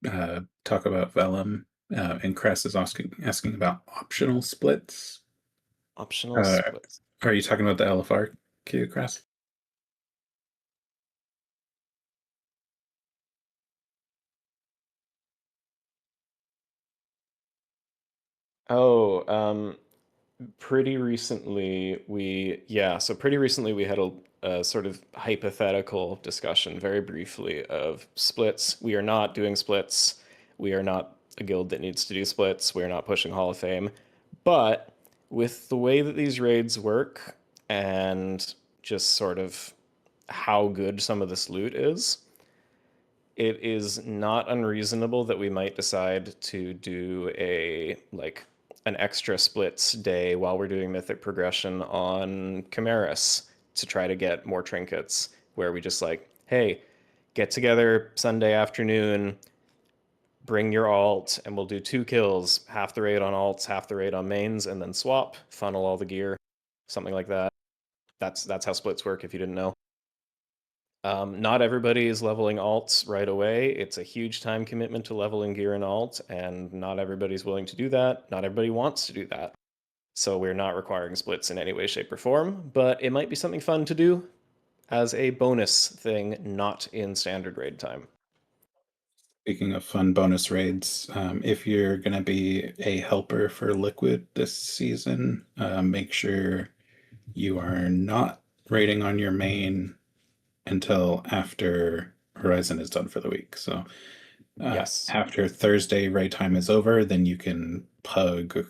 talk about Vellum, and Cress is asking about optional splits. Optional splits. Are you talking about the LFR queue, Cress? Oh, pretty recently we had a sort of hypothetical discussion very briefly of splits. We are not doing splits. We are not a guild that needs to do splits. We're not pushing Hall of Fame. But with the way that these raids work and just sort of how good some of this loot is, it is not unreasonable that we might decide to do an extra splits day while we're doing mythic progression on Chimeras to try to get more trinkets, where we just like, hey, get together Sunday afternoon, bring your alt, and we'll do 2 kills, half the raid on alts, half the raid on mains, and then swap, funnel all the gear, something like that. That's how splits work, if you didn't know. Not everybody is leveling alts right away. It's a huge time commitment to leveling gear and alt, and not everybody's willing to do that. Not everybody wants to do that. So we're not requiring splits in any way, shape, or form, but it might be something fun to do as a bonus thing, not in standard raid time. Speaking of fun bonus raids, if you're going to be a helper for Liquid this season, make sure you are not raiding on your main until after Horizon is done for the week. So yes, after Thursday raid time is over, then you can pug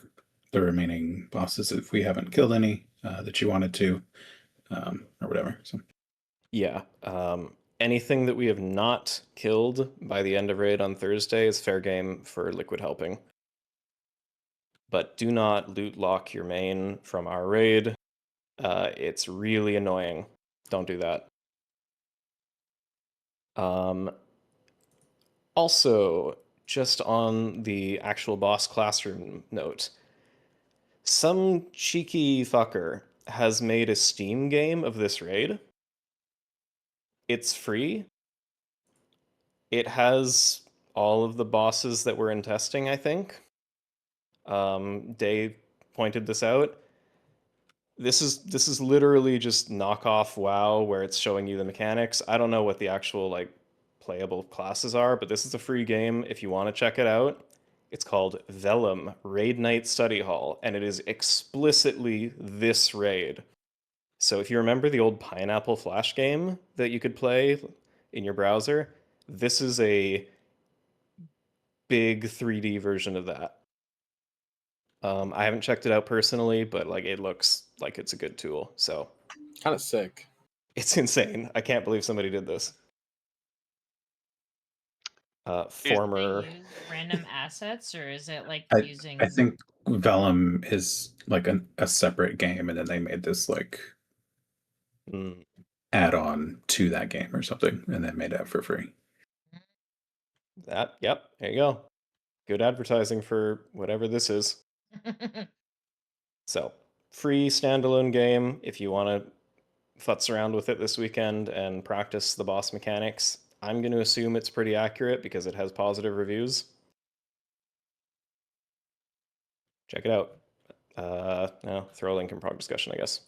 the remaining bosses if we haven't killed any that you wanted to, or whatever. So yeah. Anything that we have not killed by the end of raid on Thursday is fair game for Liquid helping. But do not loot lock your main from our raid. It's really annoying. Don't do that. Also, just on the actual boss classroom note, some cheeky fucker has made a Steam game of this raid. It's free. It has all of the bosses that were in testing, I think. Dave pointed this out. This is literally just knockoff WoW, where it's showing you the mechanics. I don't know what the actual playable classes are, but this is a free game if you want to check it out. It's called Vellum Raid Night Study Hall, and it is explicitly this raid. So if you remember the old Pineapple Flash game that you could play in your browser, this is a big 3D version of that. I haven't checked it out personally, but it looks like it's a good tool. So kind of sick. It's insane. I can't believe somebody did this. Former. They use random assets, or is it using? I think Vellum is a separate game, and then they made this add-on to that game or something, and then made it for free. Yep, there you go. Good advertising for whatever this is. So, free standalone game if you want to futz around with it this weekend and practice the boss mechanics. I'm going to assume it's pretty accurate because it has positive reviews. Check it out. Throw a link in prog discussion, I guess.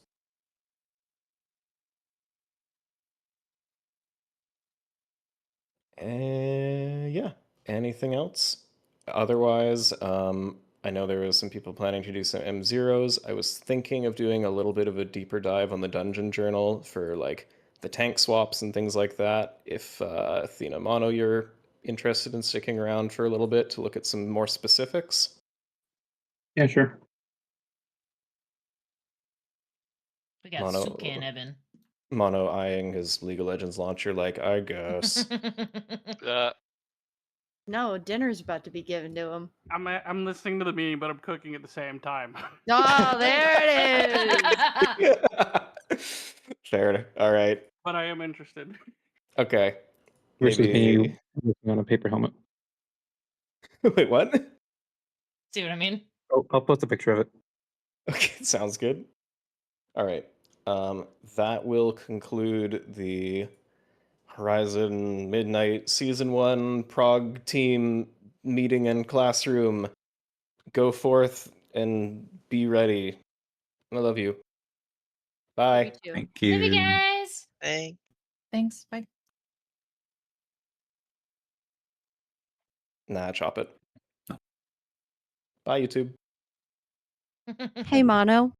Yeah. Anything else? Otherwise, I know there was some people planning to do some M0s. I was thinking of doing a little bit of a deeper dive on the dungeon journal for the tank swaps and things like that. If Athena Mono, you're interested in sticking around for a little bit to look at some more specifics. Yeah, sure. We got Suke and Eben. Mono eyeing his League of Legends launcher I guess. No, dinner's about to be given to him. I'm listening to the meeting, but I'm cooking at the same time. Oh, there it is. Fair. All right. But I am interested. Okay. Versus me working on a paper helmet. Wait, what? See what I mean? Oh, I'll post a picture of it. Okay, sounds good. All right. That will conclude the Horizon Midnight Season 1 Prague team meeting and classroom. Go forth and be ready. I love you. Bye. Thank you. Love you guys. Thanks. Bye. Nah, chop it. Bye, YouTube. Hey, Mono.